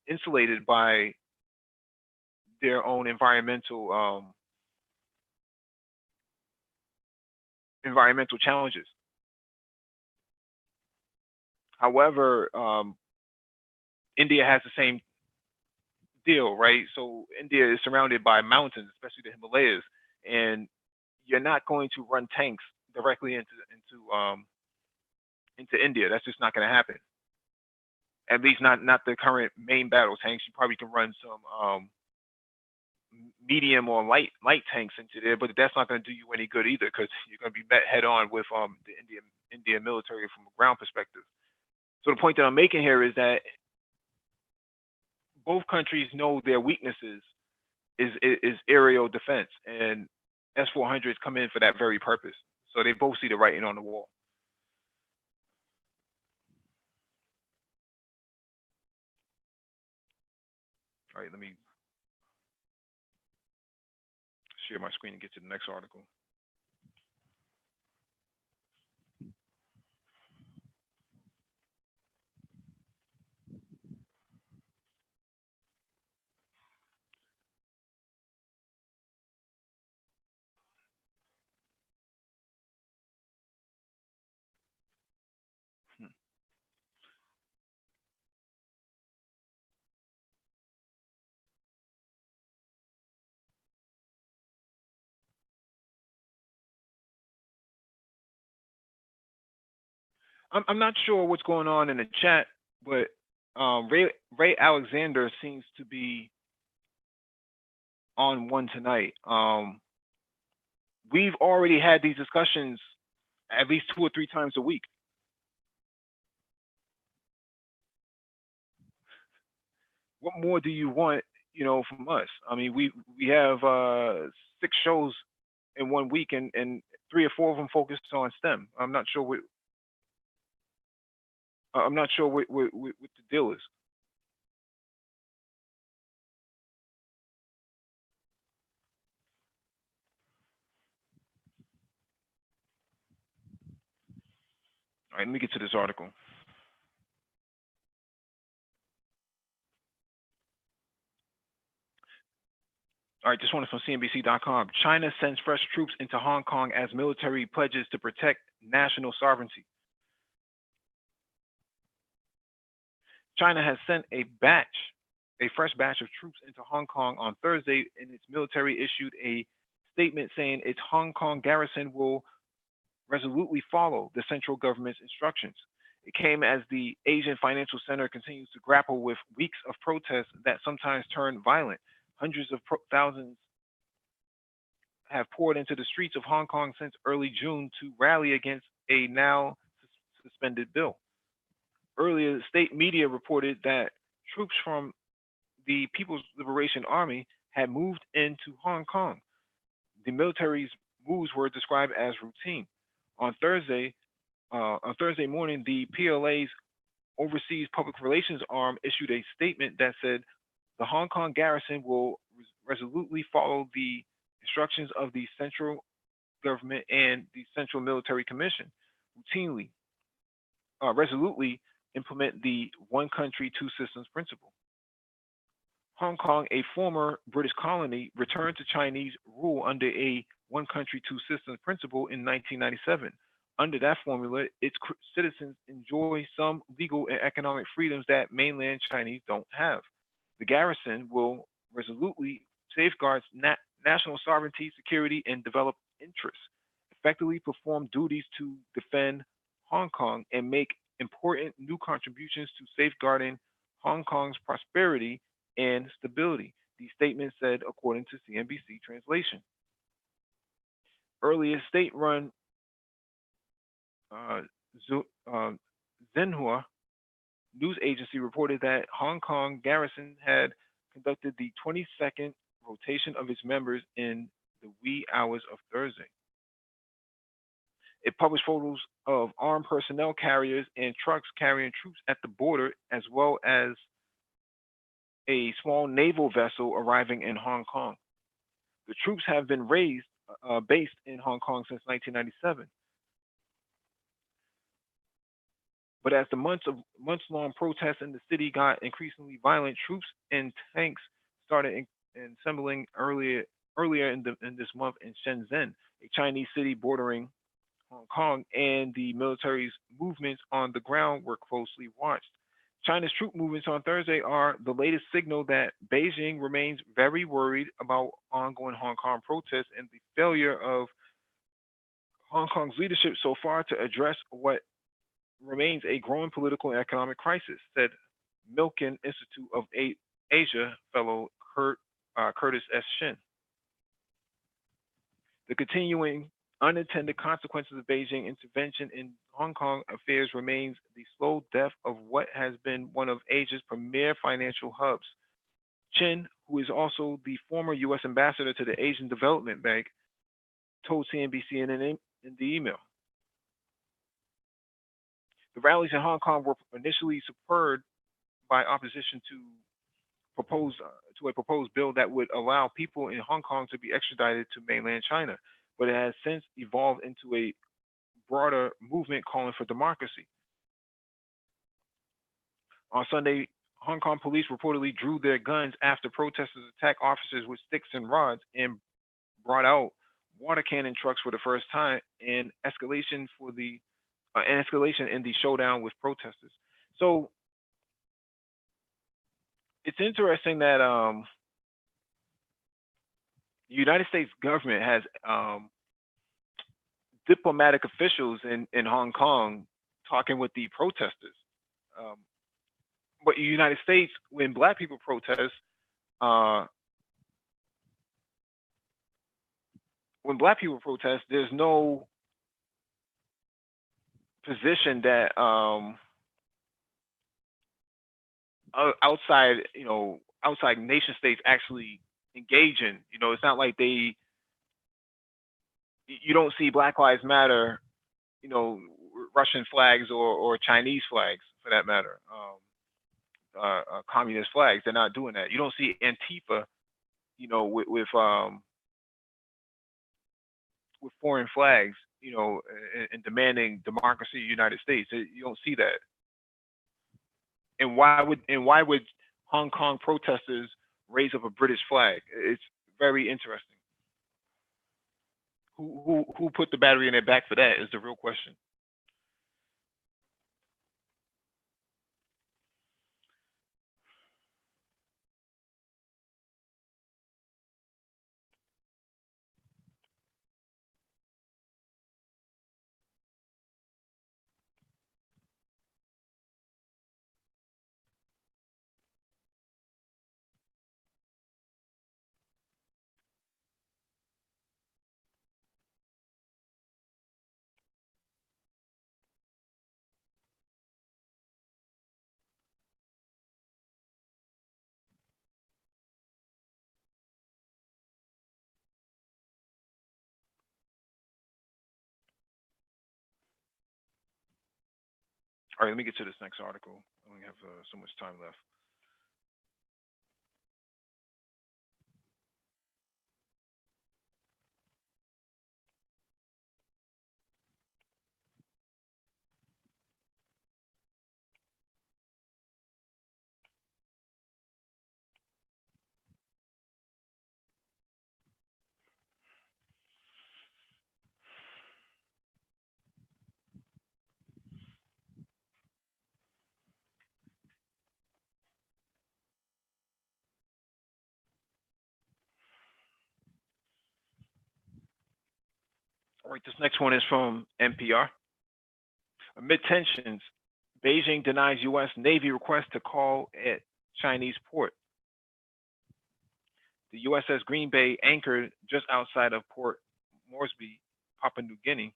insulated by their own environmental challenges. However, India has the same deal, right? So India is surrounded by mountains, especially the Himalayas, and you're not going to run tanks directly into India. That's just not going to happen. At least not the current main battle tanks. You probably can run some medium or light tanks into there, but that's not going to do you any good either, because you're going to be met head on with the Indian military from a ground perspective. So the point that I'm making here is that both countries know their weaknesses is aerial defense, and S-400s come in for that very purpose. So they both see the writing on the wall. All right, let me share my screen and get to the next article. I'm not sure what's going on in the chat, but Ray Alexander seems to be on one tonight. We've already had these discussions at least 2 or 3 times a week. What more do you want, from us? I mean, we have 6 shows in 1 week, and 3 or 4 of them focused on STEM. I'm not sure what the deal is. All right, let me get to this article. All right, this one is from CNBC.com. China sends fresh troops into Hong Kong as military pledges to protect national sovereignty. China has sent a fresh batch of troops into Hong Kong on Thursday, and its military issued a statement saying its Hong Kong garrison will resolutely follow the central government's instructions. It came as the Asian Financial Center continues to grapple with weeks of protests that sometimes turn violent. Hundreds of thousands have poured into the streets of Hong Kong since early June to rally against a now suspended bill. Earlier, state media reported that troops from the People's Liberation Army had moved into Hong Kong. The military's moves were described as routine. On Thursday morning, the PLA's overseas public relations arm issued a statement that said the Hong Kong garrison will resolutely follow the instructions of the central government and the Central Military Commission, resolutely implement the one country, two systems principle. Hong Kong, a former British colony, returned to Chinese rule under a one country, two systems principle in 1997. Under that formula, its citizens enjoy some legal and economic freedoms that mainland Chinese don't have. The garrison will resolutely safeguard national sovereignty, security, and develop interests, effectively perform duties to defend Hong Kong, and make important new contributions to safeguarding Hong Kong's prosperity and stability. These statements said according to CNBC translation. Earlier state-run uh, Xinhua news agency reported that Hong Kong garrison had conducted the 22nd rotation of its members in the wee hours of Thursday. It published photos of armed personnel carriers and trucks carrying troops at the border, as well as a small naval vessel arriving in Hong Kong. The troops have been based in Hong Kong since 1997. But as the months-long protests in the city got increasingly violent, troops and tanks started assembling earlier in this month in Shenzhen, a Chinese city bordering Hong Kong, and the military's movements on the ground were closely watched. China's troop movements on Thursday are the latest signal that Beijing remains very worried about ongoing Hong Kong protests and the failure of Hong Kong's leadership so far to address what remains a growing political and economic crisis, said Milken Institute of Asia fellow Curtis S. Shin. The continuing unintended consequences of Beijing intervention in Hong Kong affairs remains the slow death of what has been one of Asia's premier financial hubs. Chin, who is also the former U.S. ambassador to the Asian Development Bank, told CNBC in the email. The rallies in Hong Kong were initially spurred by opposition to a proposed bill that would allow people in Hong Kong to be extradited to mainland China, but it has since evolved into a broader movement calling for democracy. On Sunday, Hong Kong police reportedly drew their guns after protesters attacked officers with sticks and rods and brought out water cannon trucks for the first time, and escalation in the showdown with protesters. So it's interesting that the United States government has diplomatic officials in Hong Kong talking with the protesters. But in the United States, when Black people protest, there's no position that outside nation states actually engage in. It's not like you don't see Black Lives Matter, Russian flags or Chinese flags for that matter, communist flags. They're not doing that. You don't see Antifa, with foreign flags, and demanding democracy in the United States. You don't see that. And why would Hong Kong protesters raise up a British flag? It's very interesting. Who put the battery in their back for that is the real question. All right, let me get to this next article. I only have so much time left. All right, this next one is from NPR. Amid tensions, Beijing denies U.S. Navy request to call at Chinese port. The USS Green Bay anchored just outside of Port Moresby, Papua New Guinea,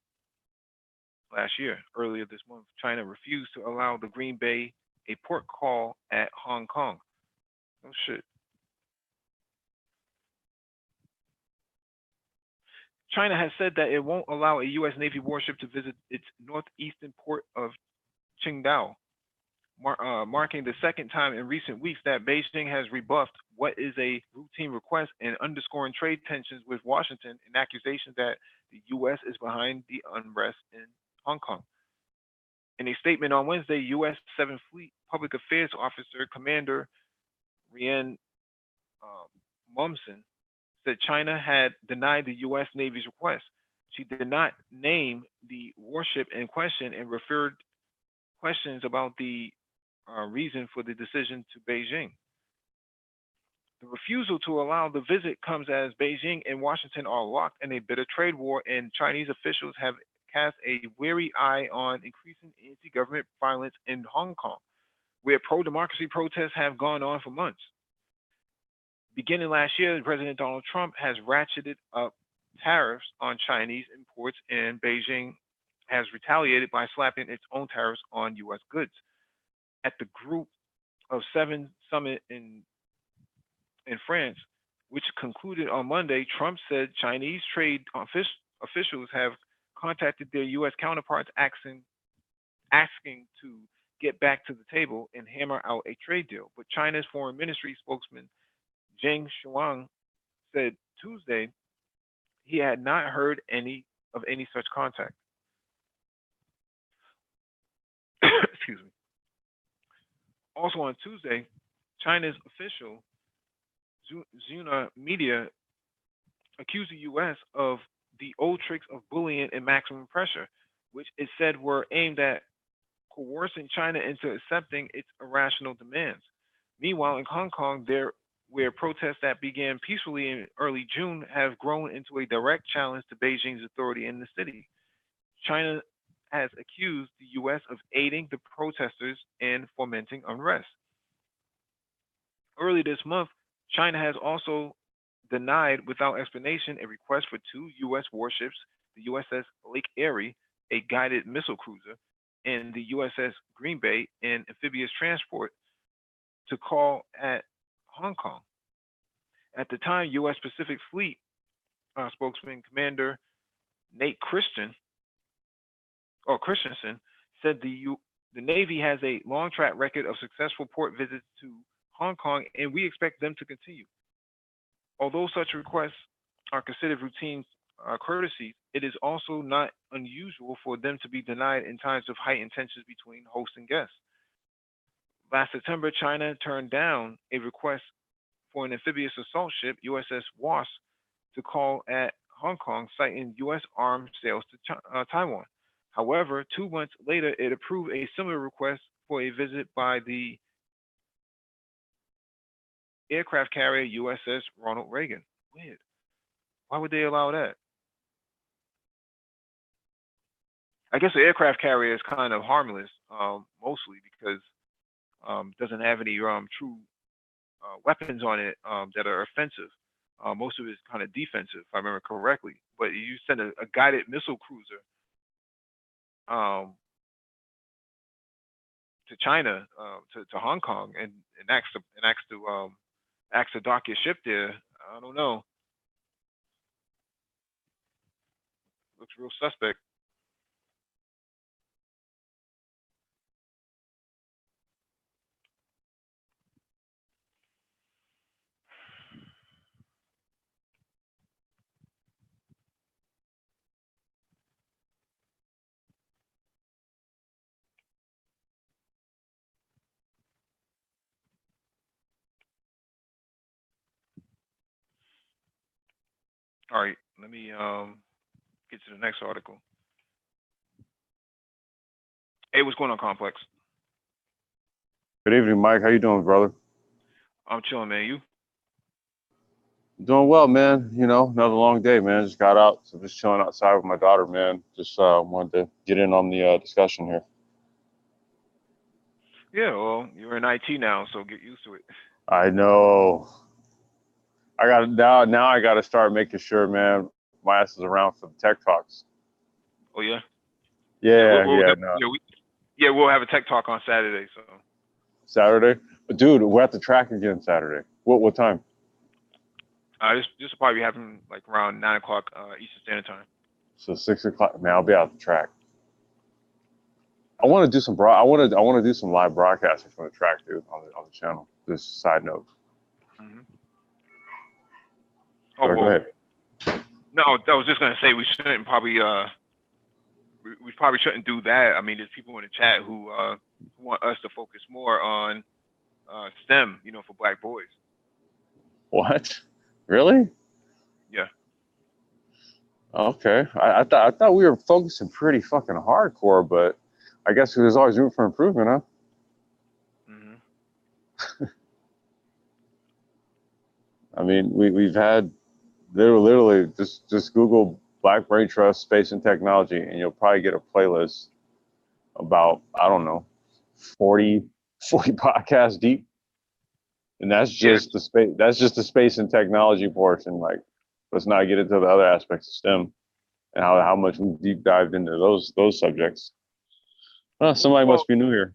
last year. Earlier this month, China refused to allow the Green Bay a port call at Hong Kong. Oh shit. China has said that it won't allow a U.S. Navy warship to visit its northeastern port of Qingdao, marking the second time in recent weeks that Beijing has rebuffed what is a routine request and underscoring trade tensions with Washington and accusations that the U.S. is behind the unrest in Hong Kong. In a statement on Wednesday, U.S. 7th Fleet Public Affairs Officer Commander Rian Mumson said China had denied the U.S. Navy's request. She did not name the warship in question and referred questions about the reason for the decision to Beijing. The refusal to allow the visit comes as Beijing and Washington are locked in a bitter trade war, and Chinese officials have cast a wary eye on increasing anti-government violence in Hong Kong, where pro-democracy protests have gone on for months. Beginning last year, President Donald Trump has ratcheted up tariffs on Chinese imports, and Beijing has retaliated by slapping its own tariffs on U.S. goods. At the Group of Seven summit in France, which concluded on Monday, Trump said Chinese trade officials have contacted their U.S. counterparts asking to get back to the table and hammer out a trade deal. But China's foreign ministry spokesman Zheng Shuang said Tuesday he had not heard any such contact. Excuse me. Also on Tuesday, China's official Xinhua Media accused the U.S. of the old tricks of bullying and maximum pressure, which it said were aimed at coercing China into accepting its irrational demands. Meanwhile, in Hong Kong, where protests that began peacefully in early June have grown into a direct challenge to Beijing's authority in the city. China has accused the U.S. of aiding the protesters and fomenting unrest. Early this month, China has also denied without explanation a request for two U.S. warships, the USS Lake Erie, a guided missile cruiser, and the USS Green Bay, an amphibious transport, to call at Hong Kong. At the time, U.S. Pacific Fleet spokesman Commander Nate Christensen said the Navy has a long track record of successful port visits to Hong Kong, and we expect them to continue. Although such requests are considered routine courtesies, it is also not unusual for them to be denied in times of heightened tensions between host and guests. Last September, China turned down a request for an amphibious assault ship, USS Wasp, to call at Hong Kong, citing U.S. arms sales to Taiwan. However, 2 months later, it approved a similar request for a visit by the aircraft carrier USS Ronald Reagan. Weird. Why would they allow that? I guess the aircraft carrier is kind of harmless, mostly because it doesn't have any true weapons on it that are offensive. Most of it is kind of defensive, if I remember correctly. But you send a guided missile cruiser to China, to Hong Kong, and ask to dock your ship there. I don't know. Looks real suspect. All right, let me get to the next article. Hey, what's going on, Complex? Good evening, Mike. How you doing, brother? I'm chilling, man. You? Doing well, man. You know, another long day, man. Just got out, so just chilling outside with my daughter, man. Just wanted to get in on the discussion here. Yeah, well, you're in IT now, so get used to it. I know. I got now. I got to start making sure, man. My ass is around for the tech talks. Oh yeah, yeah, Yeah, yeah. No, we'll have a tech talk on Saturday. So Saturday. But dude, we're at the track again Saturday. What time? this will probably happen like around 9 o'clock Eastern Standard Time. So 6 o'clock. Man, I'll be out the track. I want to do some I want to do some live broadcasting from the track, dude, on the channel. Just side note. Hmm. Oh Go well, ahead. no, I was just gonna say we shouldn't probably we probably shouldn't do that. I mean, there's people in the chat who want us to focus more on STEM, for Black boys. What? Really? Yeah. Okay. I thought we were focusing pretty fucking hardcore, but I guess there's always room for improvement, huh? Hmm. I mean, we've had literally just Google Black Brain Trust Space and Technology, and you'll probably get a playlist about, I don't know, 40 podcasts deep, and that's Yeah. just the space and technology portion. Like, let's not get into the other aspects of STEM and how much we deep dived into those subjects. Somebody Well, must be new here.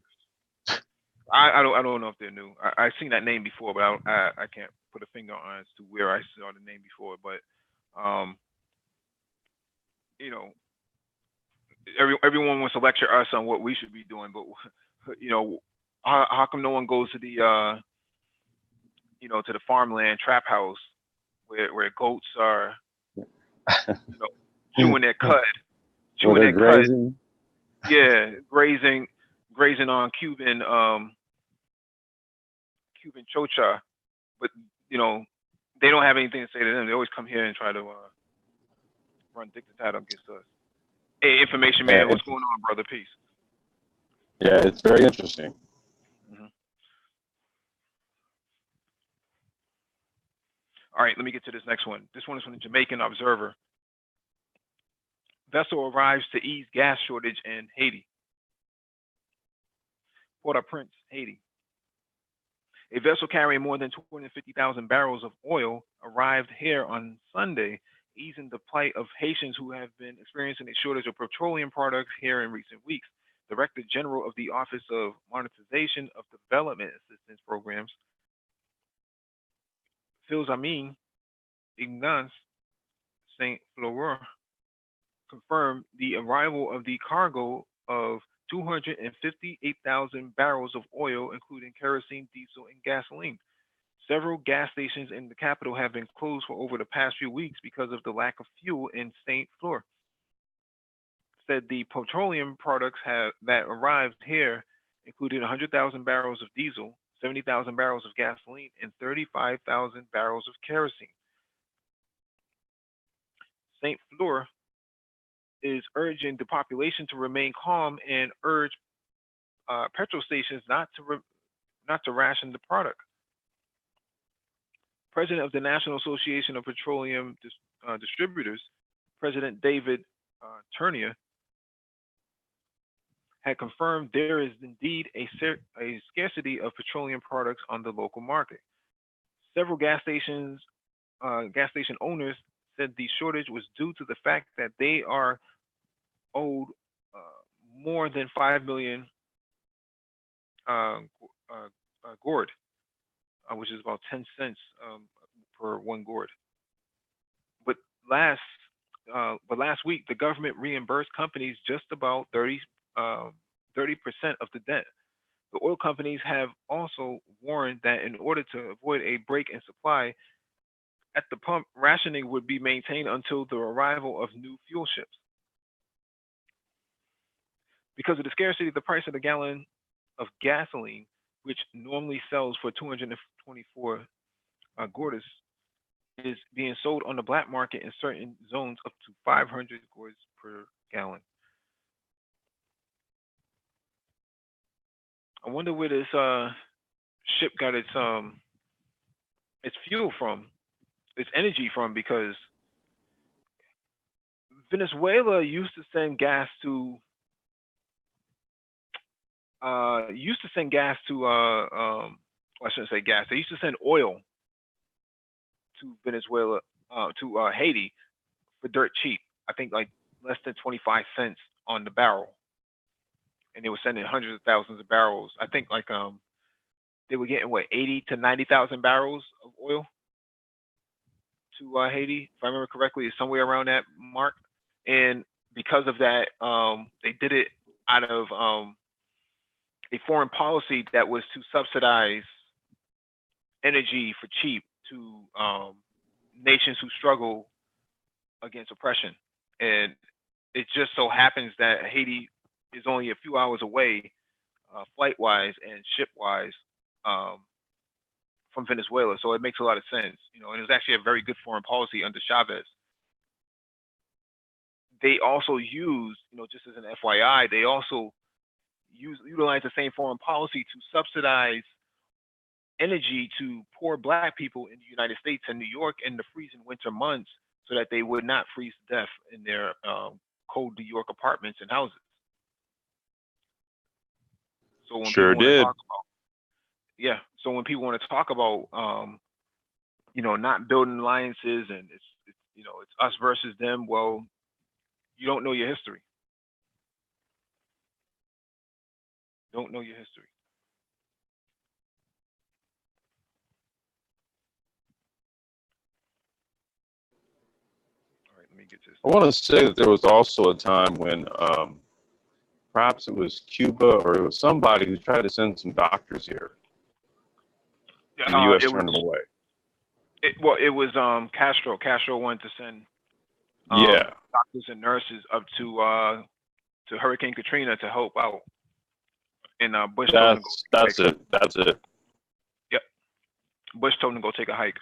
I don't know if they're new. I've seen that name before, but I can't put a finger on as to where I saw the name before. But um, you know, everyone wants to lecture us on what we should be doing, but how come no one goes to the to the farmland trap house where goats are chewing their cud, Were chewing they their cud, grazing? yeah, grazing on Cuban chocha, but they don't have anything to say to them. They always come here and try to run dictator against us. Hey, information Yeah, man, what's going on, brother? Peace. it's very interesting. Hmm. All right, let me get to this next one. This one is from the Jamaican Observer. Vessel arrives to ease gas shortage in Haiti. Port-au-Prince, Haiti. A vessel carrying more than 250,000 barrels of oil arrived here on Sunday, easing the plight of Haitians who have been experiencing a shortage of petroleum products here in recent weeks. Director General of the Office of Monetization of Development Assistance Programs, Philzamin Ignace Saint Fleur, confirmed the arrival of the cargo of 258,000 barrels of oil, including kerosene, diesel, and gasoline. Several gas stations in the capital have been closed for over the past few weeks because of the lack of fuel in St. Fleur. Said the petroleum products that arrived here included 100,000 barrels of diesel, 70,000 barrels of gasoline, and 35,000 barrels of kerosene. St. Fleur is urging the population to remain calm and urge petrol stations not to ration the product. President of the National Association of Petroleum Distributors, President David Turnier, had confirmed there is indeed a scarcity of petroleum products on the local market. Several gas station owners said the shortage was due to the fact that they are owed more than 5 million uh, gourd, which is about 10 cents per one gourd. But last last week, the government reimbursed companies just about 30% of the debt. The oil companies have also warned that in order to avoid a break in supply at the pump, rationing would be maintained until the arrival of new fuel ships. Because of the scarcity, the price of a gallon of gasoline, which normally sells for 224 gourds, is being sold on the black market in certain zones up to 500 gourds per gallon. I wonder where this ship got its fuel from, its energy from, because Venezuela used to send gas to used to send gas to I shouldn't say gas. They used to send oil to Venezuela, to Haiti for dirt cheap. I think like less than 25 cents on the barrel, and they were sending hundreds of thousands of barrels. I think like they were getting what 80 to 90,000 barrels of oil to Haiti, if I remember correctly, is somewhere around that mark. And because of that, they did it out of a foreign policy that was to subsidize energy for cheap to nations who struggle against oppression. And it just so happens that Haiti is only a few hours away, flight wise and ship wise, from Venezuela. So it makes a lot of sense, you know, and it was actually a very good foreign policy under Chavez. They also used, you know, just as an FYI, they also utilize the same foreign policy to subsidize energy to poor black people in the United States and New York in the freezing winter months so that they would not freeze to death in their cold New York apartments and houses. So when Sure people want to did. talk about, yeah, so when people want to talk about, you know, not building alliances and it's you know, it's us versus them, well, you don't know your history. Don't know your history. All right, let me get this. I want to say that there was also a time when perhaps it was Cuba or it was somebody who tried to send some doctors here, and the U.S. It was turned them away. well, it was Castro. Castro wanted to send Yeah, doctors and nurses up to Hurricane Katrina to help out, and Bush told him to go take a hike. that's it. Yep, Bush told him to go take a hike.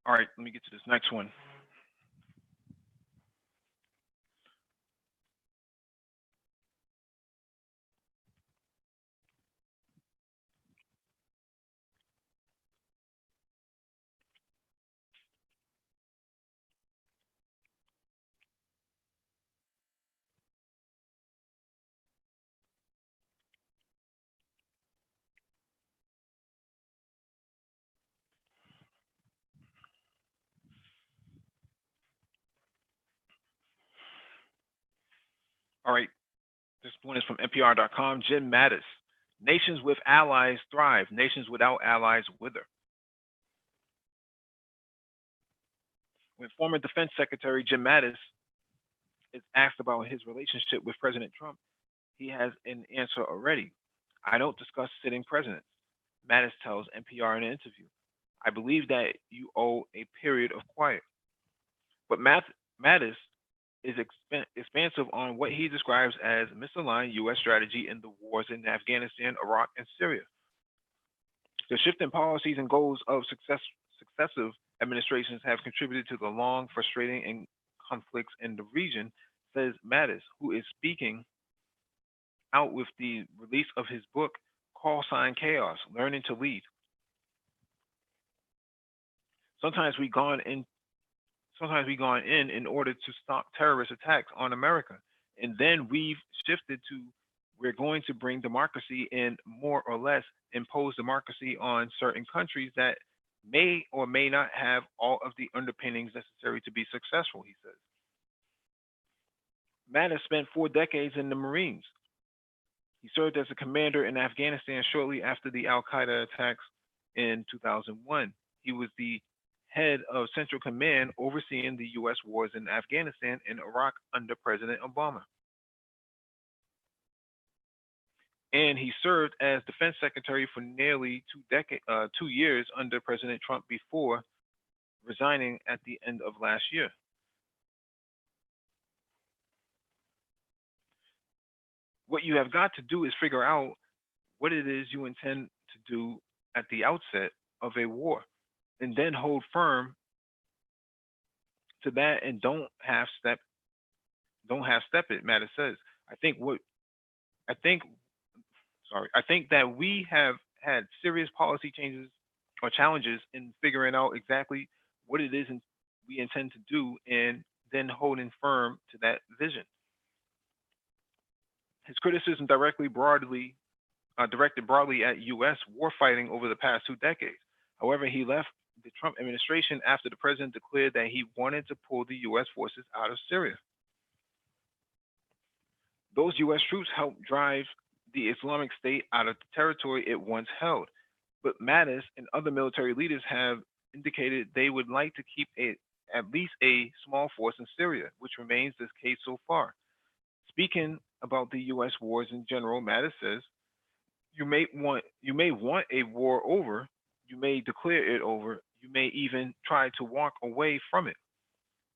All right, let me get to this next one. All right, this one is from NPR.com. Jim Mattis. Nations with allies thrive. Nations without allies wither. When former Defense Secretary Jim Mattis is asked about his relationship with President Trump, he has an answer already. I don't discuss sitting presidents, Mattis tells NPR in an interview. I believe that you owe a period of quiet. But Mattis is expansive on what he describes as misaligned U.S. strategy in the wars in Afghanistan, Iraq, and Syria. The shift in policies and goals of successive administrations have contributed to the long, frustrating, and conflicts in the region, says Mattis, who is speaking out with the release of his book, Call Sign Chaos, Learning to Lead. Sometimes we've gone in in order to stop terrorist attacks on America. And then we've shifted to we're going to bring democracy and more or less impose democracy on certain countries that may or may not have all of the underpinnings necessary to be successful, he says. Mattis spent 4 decades in the Marines. He served as a commander in Afghanistan shortly after the Al Qaeda attacks in 2001. He was the head of Central Command overseeing the U.S. wars in Afghanistan and Iraq under President Obama. And he served as Defense Secretary for nearly 2 years under President Trump before resigning at the end of last year. What you have got to do is figure out what it is you intend to do at the outset of a war, and then hold firm to that and don't half step it. Matter says. I think what I think I think that we have had serious policy changes or challenges in figuring out exactly what it is we intend to do and then holding firm to that vision. His criticism directed broadly at U.S. warfighting over the past 2 decades. However, he left the Trump administration after the president declared that he wanted to pull the U.S. forces out of Syria. Those U.S. troops helped drive the Islamic State out of the territory it once held. But Mattis and other military leaders have indicated they would like to keep at least a small force in Syria, which remains this case so far. Speaking about the U.S. wars in general, Mattis says, you may want a war over, you may declare it over, you may even try to walk away from it.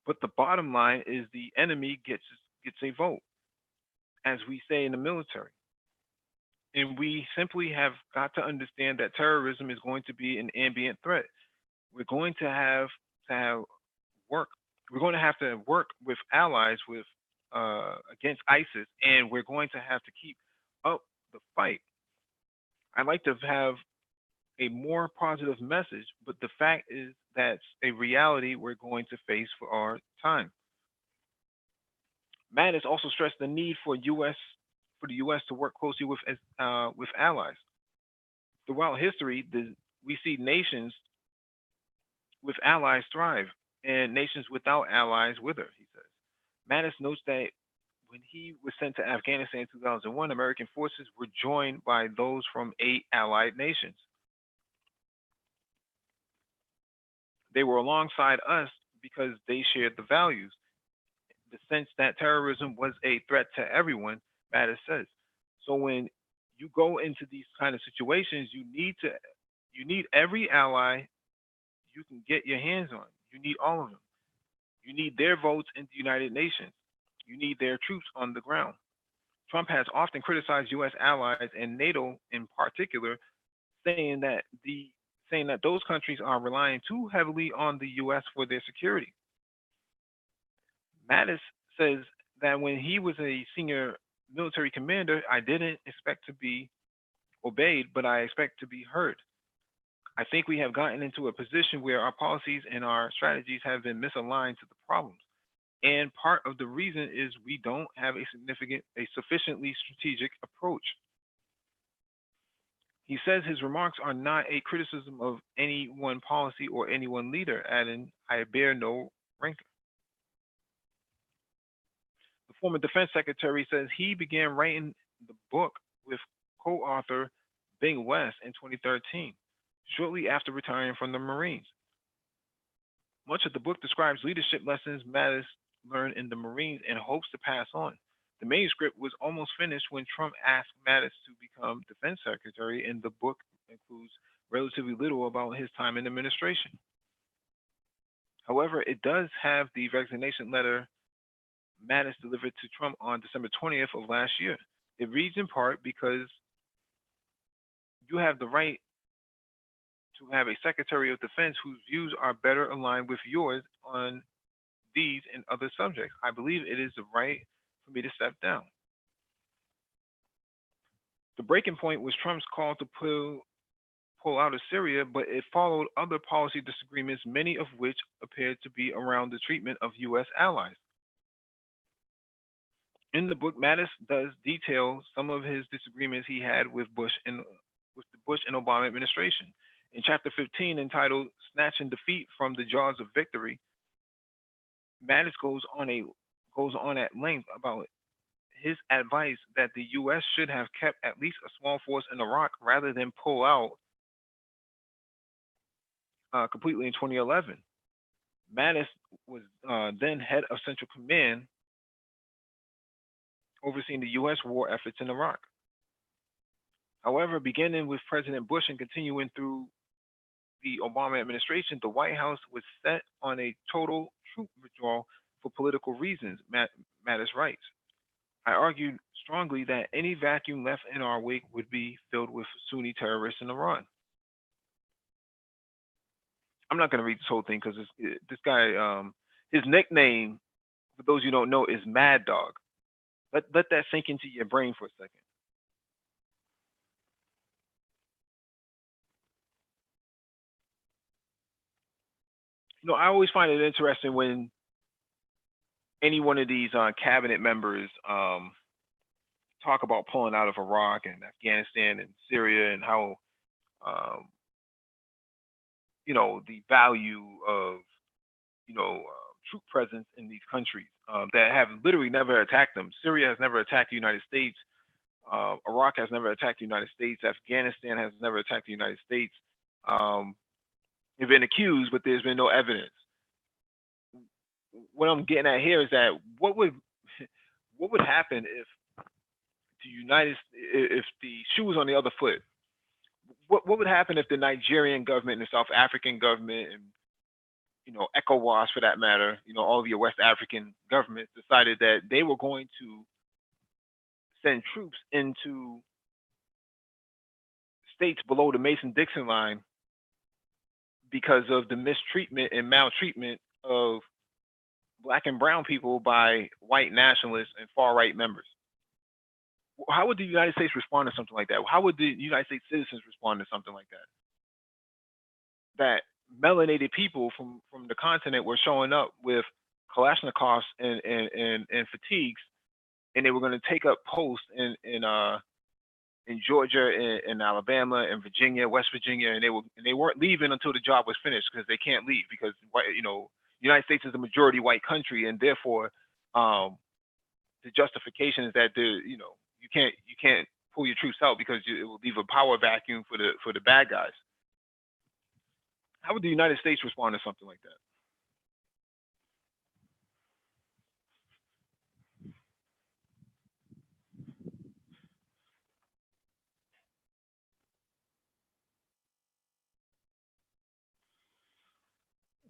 But the bottom line is the enemy gets a vote, as we say in the military. And we simply have got to understand that terrorism is going to be an ambient threat. We're going to have work. We're going to have to work with allies with against ISIS, and we're going to have to keep up the fight. I'd like to have a more positive message, but the fact is that's a reality we're going to face for our time. Mattis also stressed the need for the U.S. to work closely with allies. Throughout history, we see nations with allies thrive and nations without allies wither, he says. Mattis notes that when he was sent to Afghanistan in 2001, American forces were joined by those from 8 allied nations. They were alongside us because they shared the values, the sense that terrorism was a threat to everyone, Mattis says. So when you go into these kind of situations, you need every ally you can get your hands on. You need all of them. You need their votes in the United Nations. You need their troops on the ground. Trump has often criticized U.S. allies and NATO in particular, saying that those countries are relying too heavily on the U.S. for their security. Mattis says that when he was a senior military commander, I didn't expect to be obeyed, but I expect to be heard. I think we have gotten into a position where our policies and our strategies have been misaligned to the problems. And part of the reason is we don't have a sufficiently strategic approach. He says his remarks are not a criticism of any one policy or any one leader, adding, I bear no rancor. The former defense secretary says he began writing the book with co-author Bing West in 2013, shortly after retiring from the Marines. Much of the book describes leadership lessons Mattis learned in the Marines and hopes to pass on. The manuscript was almost finished when Trump asked Mattis to become defense secretary, and the book includes relatively little about his time in administration. However, it does have the resignation letter Mattis delivered to Trump on December 20th of last year. It reads in part, because you have the right to have a Secretary of Defense whose views are better aligned with yours on these and other subjects. I believe it is the right for me to step down. The breaking point was Trump's call to pull out of Syria, but it followed other policy disagreements, many of which appeared to be around the treatment of U.S. allies. In the book, Mattis does detail some of his disagreements he had with the Bush and Obama administration. In chapter 15, entitled "Snatching Defeat from the Jaws of Victory," Mattis goes on at length about his advice that the U.S. should have kept at least a small force in Iraq rather than pull out completely in 2011. Mattis was then head of Central Command, overseeing the U.S. war efforts in Iraq. However, beginning with President Bush and continuing through the Obama administration, the White House was set on a total troop withdrawal for political reasons, Mattis writes. I argued strongly that any vacuum left in our wake would be filled with Sunni terrorists in Iran. I'm not going to read this whole thing because this guy, his nickname, for those you don't know, is Mad Dog. Let that sink into your brain for a second. I always find it interesting when any one of these cabinet members talk about pulling out of Iraq and Afghanistan and Syria and how um, the value of troop presence in these countries that have literally never attacked them. Syria has never attacked the United States. Iraq has never attacked the United States. Afghanistan has never attacked the United States. They've been accused, but there's been no evidence. What I'm getting at here is that what would happen if if the shoe was on the other foot? What would happen if the Nigerian government and the South African government and ECOWAS, for that matter, all of your West African governments decided that they were going to send troops into states below the Mason-Dixon line because of the mistreatment and maltreatment of Black and brown people by white nationalists and far-right members? How would the United States respond to something like that? How would the United States citizens respond to something like that? That melanated people from the continent were showing up with Kalashnikovs and fatigues, and they were going to take up posts in Georgia, in Alabama, in Virginia, West Virginia, and they weren't leaving until the job was finished because they can't leave because the United States is a majority white country, and therefore the justification is that you can't pull your troops out because it will leave a power vacuum for the bad guys. How would the United States respond to something like that?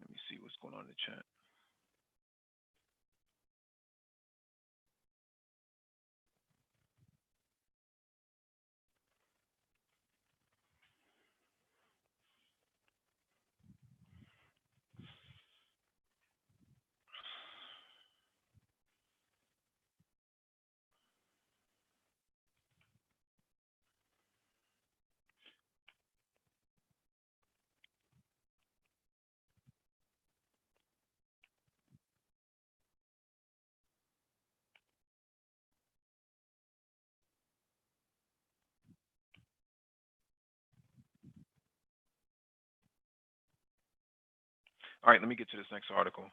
Let me see what's going on in the chat. All right, let me get to this next article.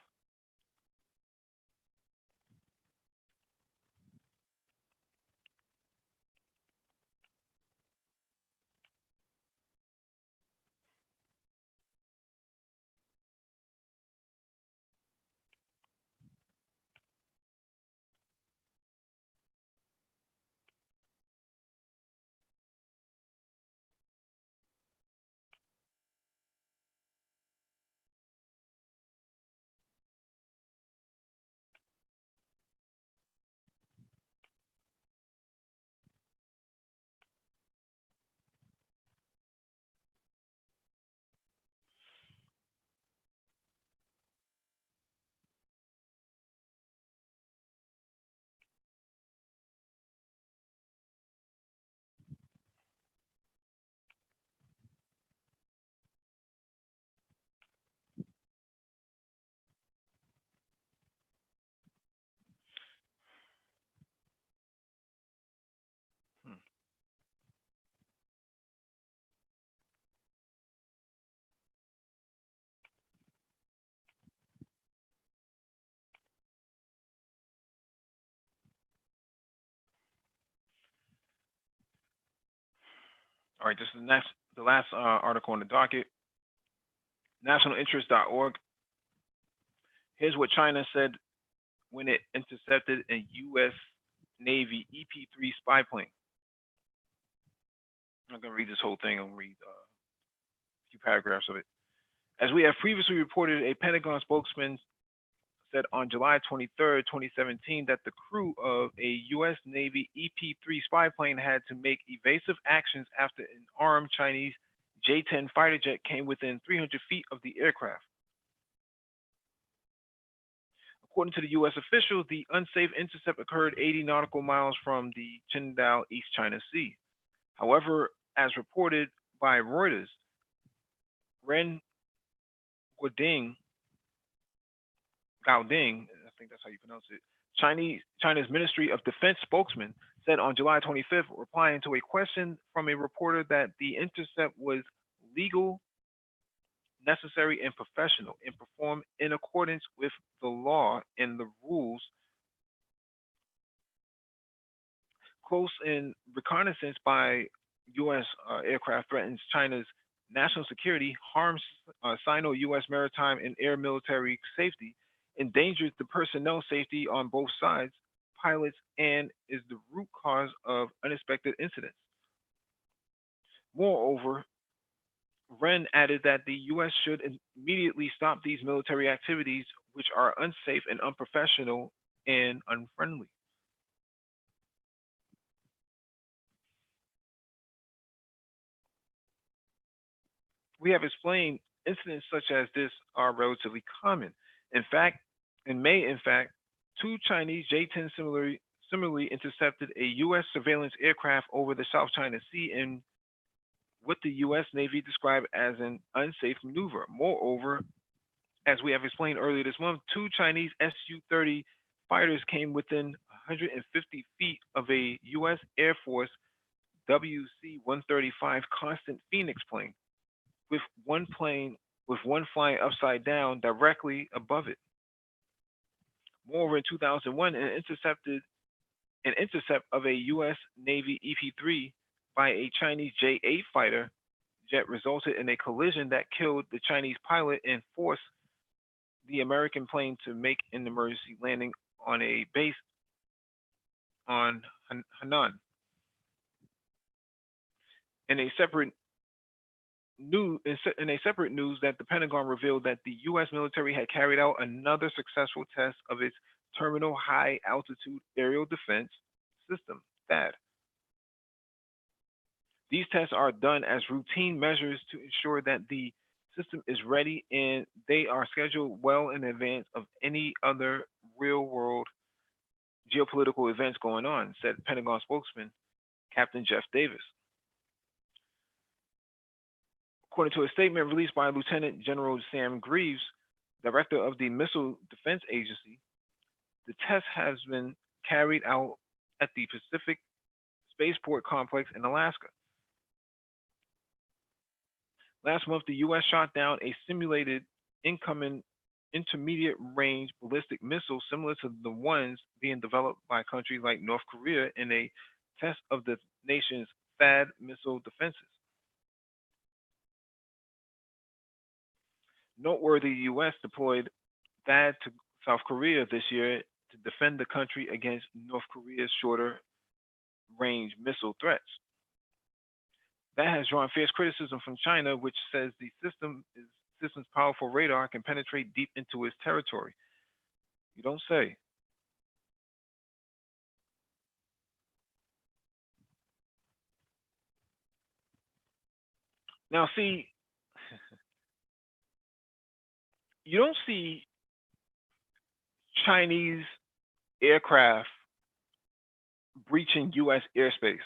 All right, this is the last article on the docket. Nationalinterest.org. Here's what China said when it intercepted a U.S. Navy EP-3 spy plane. I'm not going to read this whole thing. I'm going to read a few paragraphs of it. As we have previously reported, a Pentagon spokesman said on July 23rd, 2017, that the crew of a U.S. Navy EP-3 spy plane had to make evasive actions after an armed Chinese J-10 fighter jet came within 300 feet of the aircraft. According to the U.S. officials, the unsafe intercept occurred 80 nautical miles from the Qingdao East China Sea. However, as reported by Reuters, Ren Gaoding, I think that's how you pronounce it, China's Ministry of Defense spokesman said on July 25th, replying to a question from a reporter, that the intercept was legal, necessary, and professional, and performed in accordance with the law and the rules. Close-in reconnaissance by U.S. Aircraft threatens China's national security, harms Sino-U.S. maritime and air military safety, endangers the personnel safety on both sides, pilots, and is the root cause of unexpected incidents. Moreover, Wren added that the U.S. should immediately stop these military activities, which are unsafe and unprofessional and unfriendly. We have explained incidents such as this are relatively common. In fact, in May, two Chinese J-10 similarly intercepted a U.S. surveillance aircraft over the South China Sea in what the U.S. Navy described as an unsafe maneuver. Moreover, as we have explained earlier this month, two Chinese Su-30 fighters came within 150 feet of a U.S. Air Force WC-135 Constant Phoenix plane, with one flying upside down directly above it. Moreover, in 2001, an intercept of a U.S. Navy EP-3 by a Chinese J-8 fighter jet resulted in a collision that killed the Chinese pilot and forced the American plane to make an emergency landing on a base on Hainan. In a separate news, that the Pentagon revealed that the U.S. military had carried out another successful test of its Terminal High Altitude Aerial Defense System, THAAD. These tests are done as routine measures to ensure that the system is ready, and they are scheduled well in advance of any other real-world geopolitical events going on, said Pentagon spokesman Captain Jeff Davis. According to a statement released by Lieutenant General Sam Greaves, director of the Missile Defense Agency, the test has been carried out at the Pacific Spaceport Complex in Alaska. Last month, the U.S. shot down a simulated incoming intermediate range ballistic missile similar to the ones being developed by countries like North Korea in a test of the nation's THAAD missile defenses. Noteworthy, the U.S. deployed THAAD to South Korea this year to defend the country against North Korea's shorter range missile threats. That has drawn fierce criticism from China, which says the system's powerful radar can penetrate deep into its territory. You don't say. Now, see, you don't see Chinese aircraft breaching U.S. airspace.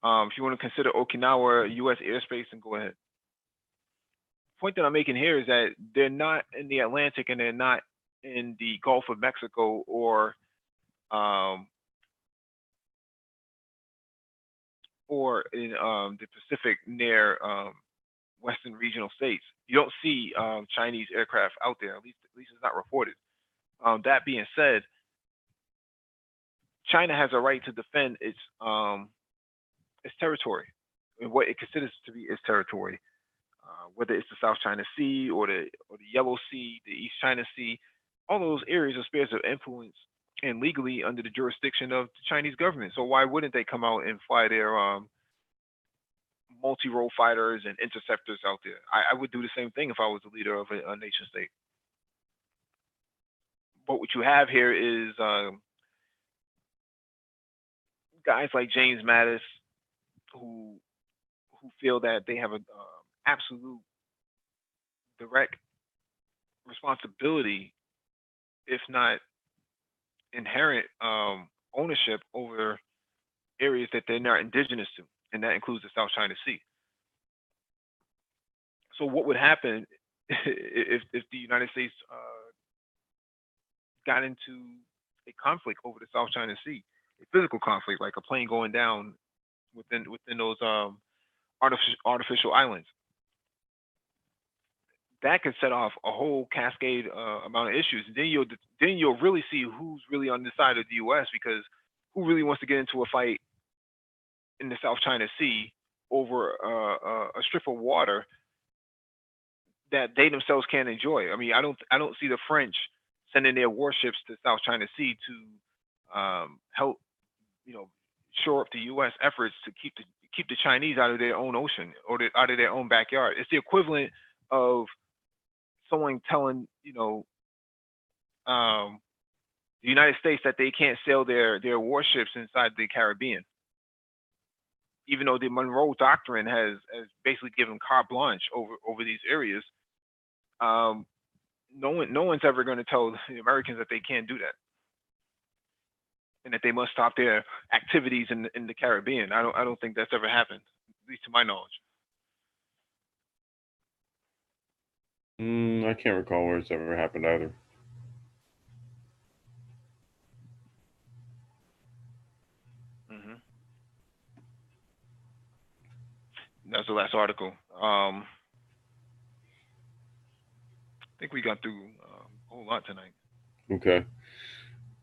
If you want to consider Okinawa U.S. airspace, then go ahead. The point that I'm making here is that they're not in the Atlantic and they're not in the Gulf of Mexico or in the Pacific near Western regional states. You don't see Chinese aircraft out there. At least it's not reported. That being said, China has a right to defend its territory and what it considers to be its territory, whether it's the South China Sea or the Yellow Sea, the East China Sea. All those areas are spheres of influence and legally under the jurisdiction of the Chinese government. So why wouldn't they come out and fly their multi-role fighters and interceptors out there? I would do the same thing if I was the leader of a nation state. But what you have here is guys like James Mattis who feel that they have an absolute direct responsibility, if not inherent ownership over areas that they're not indigenous to, and that includes the South China Sea. So what would happen if the United States got into a conflict over the South China Sea, a physical conflict, like a plane going down within those artificial islands? That could set off a whole cascade amount of issues. And then you'll really see who's really on the side of the U.S. because who really wants to get into a fight in the South China Sea over a strip of water that they themselves can't enjoy? I mean, I don't see the French sending their warships to South China Sea to help, shore up the U.S. efforts to keep the Chinese out of their own ocean or out of their own backyard. It's the equivalent of someone telling the United States that they can't sail their warships inside the Caribbean, even though the Monroe Doctrine has basically given carte blanche over these areas. No one's ever going to tell the Americans that they can't do that and that they must stop their activities in the Caribbean. I don't think that's ever happened, at least to my knowledge. I can't recall where it's ever happened either. That's the last article. I think we got through a whole lot tonight. Okay.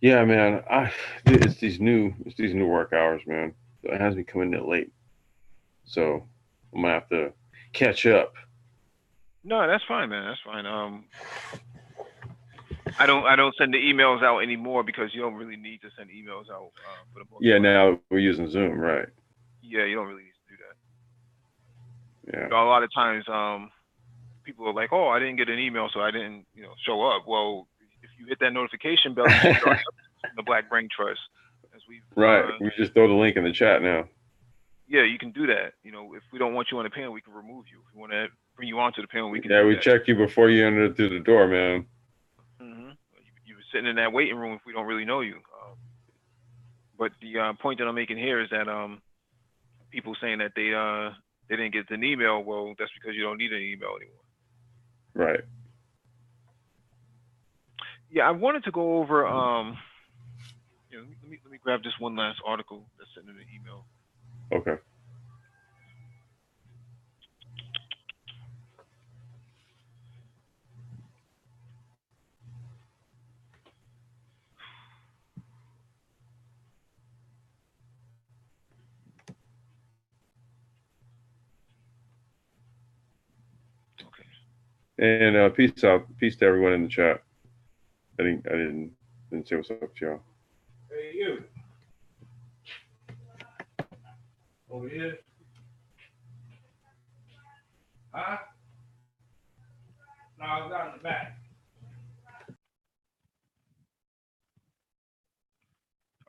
Yeah, man. It's these new work hours, man. It has me coming in late, so I'm gonna have to catch up. No, that's fine, man. That's fine. I don't send the emails out anymore because you don't really need to send emails out for the most Yeah, part. now we're using Zoom, right? Yeah, you don't really need to do that. Yeah. A lot of times, people are like, "Oh, I didn't get an email, so I didn't, show up." Well, if you hit that notification bell, you should start the Black Brain Trust. As Right. We just throw the link in the chat now. Yeah, you can do that. If we don't want you on the panel, we can remove you. If we want to bring you onto the panel, we can. Yeah, do we that. check you before you enter through the door, man. You were sitting in that waiting room if we don't really know you. But the point that I'm making here is that people saying that they didn't get an email. Well, that's because you don't need an email anymore. Right. Yeah, I wanted to go over. Let me grab this one last article that's sitting in the email. Okay. And peace to everyone in the chat. I didn't say what's up to y'all. Hey, you. Over here. Huh? No, I was out in the back.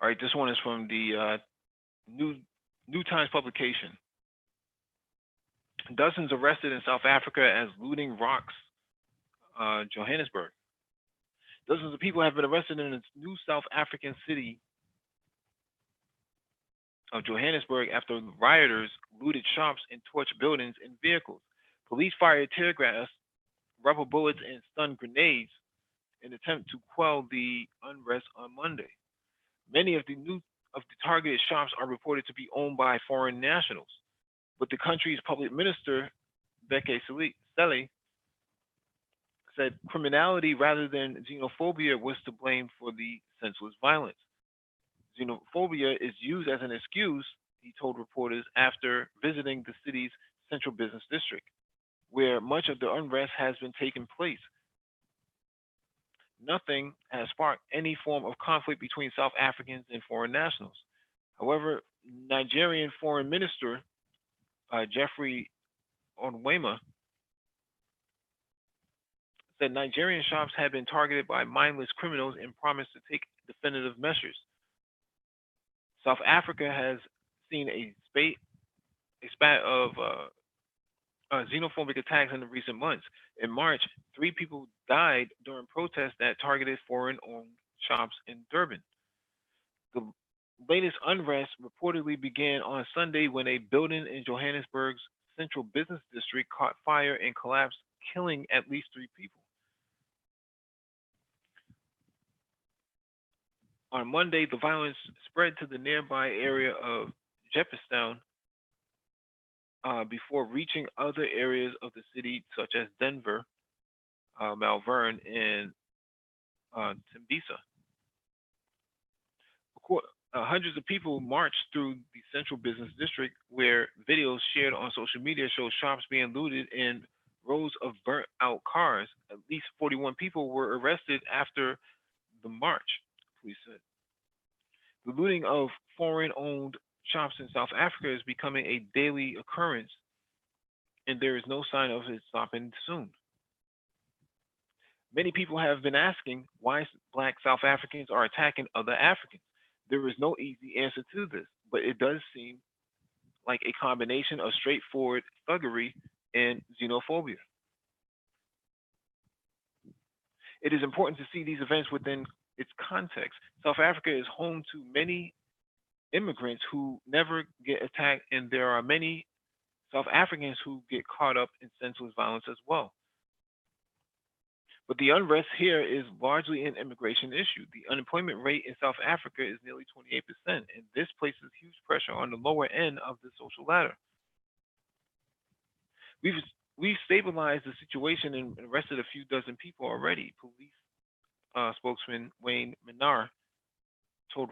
All right, this one is from the New Times publication. Dozens arrested in South Africa as looting rocks Johannesburg. Dozens of people have been arrested in the new South African city of Johannesburg after rioters looted shops and torched buildings and vehicles. Police fired tear gas, rubber bullets, and stun grenades in an attempt to quell the unrest on Monday. Many of the targeted shops are reported to be owned by foreign nationals, but the country's public minister, Beke Cele, said criminality rather than xenophobia was to blame for the senseless violence. Xenophobia is used as an excuse, he told reporters after visiting the city's central business district, where much of the unrest has been taking place. Nothing has sparked any form of conflict between South Africans and foreign nationals. However, Nigerian Foreign Minister Jeffrey Onwema said Nigerian shops had been targeted by mindless criminals and promised to take definitive measures. South Africa has seen a spat of xenophobic attacks in the recent months. In March, 3 people died during protests that targeted foreign-owned shops in Durban. The latest unrest reportedly began on Sunday when a building in Johannesburg's central business district caught fire and collapsed, killing at least 3 people. On Monday, the violence spread to the nearby area of Jeppstown before reaching other areas of the city, such as Denver, Malvern, and Tembisa. Hundreds of people marched through the central business district, where videos shared on social media show shops being looted and rows of burnt out cars. At least 41 people were arrested after the march, police said. The looting of foreign-owned shops in South Africa is becoming a daily occurrence, and there is no sign of it stopping soon. Many people have been asking why Black South Africans are attacking other Africans. There is no easy answer to this, but it does seem like a combination of straightforward thuggery and xenophobia. It is important to see these events within its context. South Africa is home to many immigrants who never get attacked, and there are many South Africans who get caught up in senseless violence as well. But the unrest here is largely an immigration issue. The unemployment rate in South Africa is nearly 28%, and this places huge pressure on the lower end of the social ladder. We've stabilized the situation and arrested a few dozen people already, police spokesman Wayne Minnaar told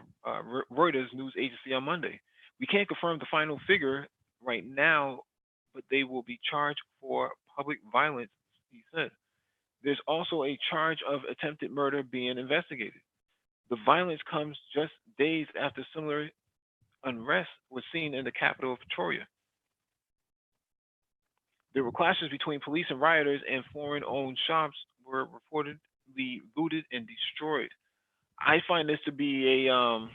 Reuters news agency on Monday. We can't confirm the final figure right now, but they will be charged for public violence, he said. There's also a charge of attempted murder being investigated. The violence comes just days after similar unrest was seen in the capital of Pretoria. There were clashes between police and rioters, and foreign-owned shops were reportedly looted and destroyed. I find this to be a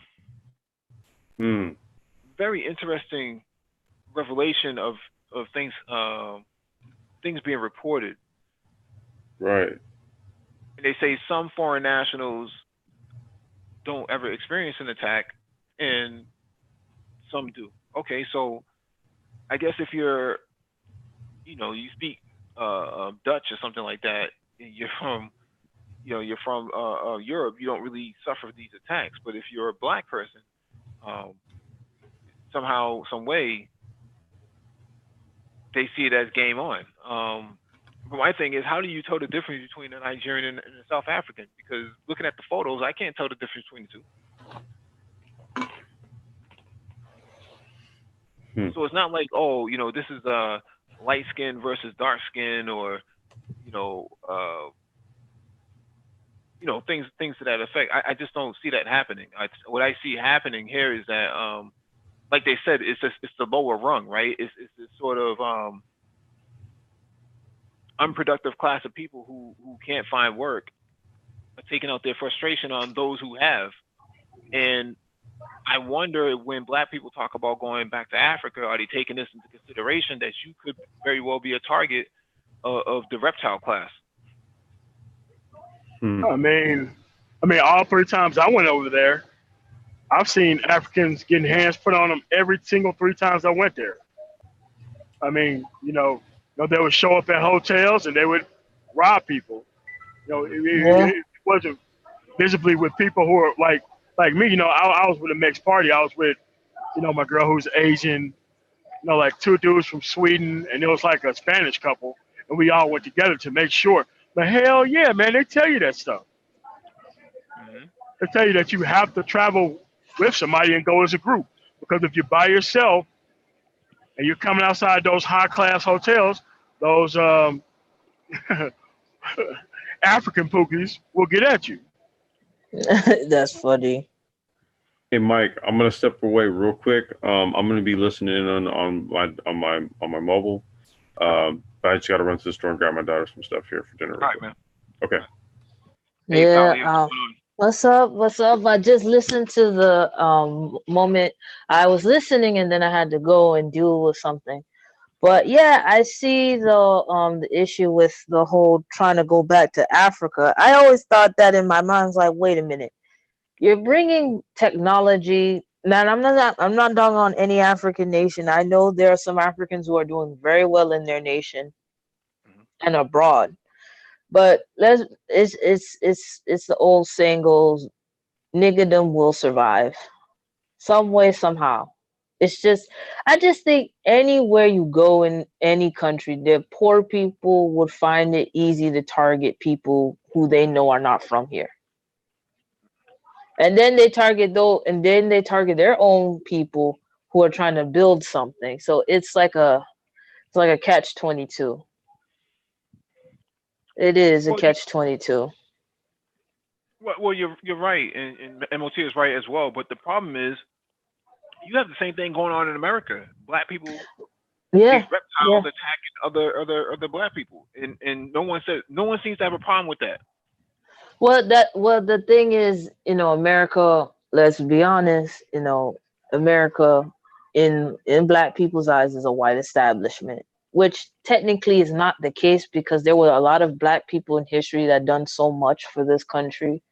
very interesting revelation of things being reported. Right. And they say some foreign nationals don't ever experience an attack, and some do. Okay, so I guess if you're, you speak Dutch or something like that, and you're from Europe, you don't really suffer these attacks. But if you're a Black person, somehow, some way, they see it as game on. But my thing is, how do you tell the difference between a Nigerian and a South African? Because looking at the photos, I can't tell the difference between the two. So it's not like, this is light skin versus dark skin, or things to that effect. I just don't see that happening. What I see happening here is that, like they said, it's the lower rung, right? It's this sort of unproductive class of people who can't find work, are taking out their frustration on those who have. And I wonder, when Black people talk about going back to Africa, are they taking this into consideration, that you could very well be a target of the reptile class? I mean, all 3 times I went over there, I've seen Africans getting hands put on them every single 3 times I went there. I mean, they would show up at hotels and they would rob people. It wasn't visibly with people who are like me. I was with a mixed party. I was with, my girl who's Asian, like 2 dudes from Sweden, and it was like a Spanish couple, and we all went together to make sure. But hell yeah, man, they tell you that stuff. Mm-hmm. They tell you that you have to travel with somebody and go as a group, because if you're by yourself and you're coming outside those high-class hotels, those African pookies will get at you. That's funny. Hey Mike, I'm gonna step away real quick. I'm gonna be listening in on my mobile. But I just gotta run to the store and grab my daughter some stuff here for dinner. All right, man. Okay. Hey, Yeah. Sally, what's going on? What's up? What's up? I just listened to the moment I was listening, and then I had to go and deal with something. But yeah, I see the issue with the whole trying to go back to Africa. I always thought that in my mind. I was like, wait a minute, you're bringing technology. Now, I'm not dogging on any African nation. I know there are some Africans who are doing very well in their nation Mhm. and abroad. But it's the old saying goes, niggadom will survive some way somehow. It's just I just think anywhere you go in any country, the poor people would find it easy to target people who they know are not from here. And then they target their own people who are trying to build something. So it's like a catch 22. It is a Well, catch 22. well, you're right, and MOT is right as well. But the problem is, you have the same thing going on in America. Black people, these Yeah. reptiles Yeah. attacking other black people, and no one seems to have a problem with that. Well, the thing is, America, let's be honest, America in black people's eyes is a white establishment, which technically is not the case because there were a lot of black people in history that done so much for this country.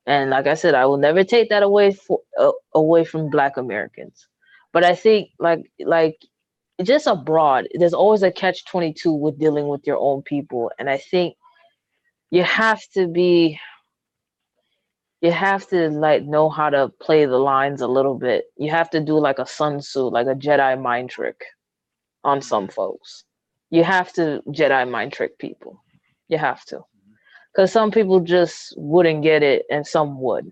And like I said, I will never take that away from black Americans. But I think like just abroad, there's always a catch 22 with dealing with your own people, and I think you have to be you have to like know how to play the lines a little bit. You have to do like a Sun Tzu, like a Jedi mind trick on some folks. You have to Jedi mind trick people. You have to. Because some people just wouldn't get it and some would.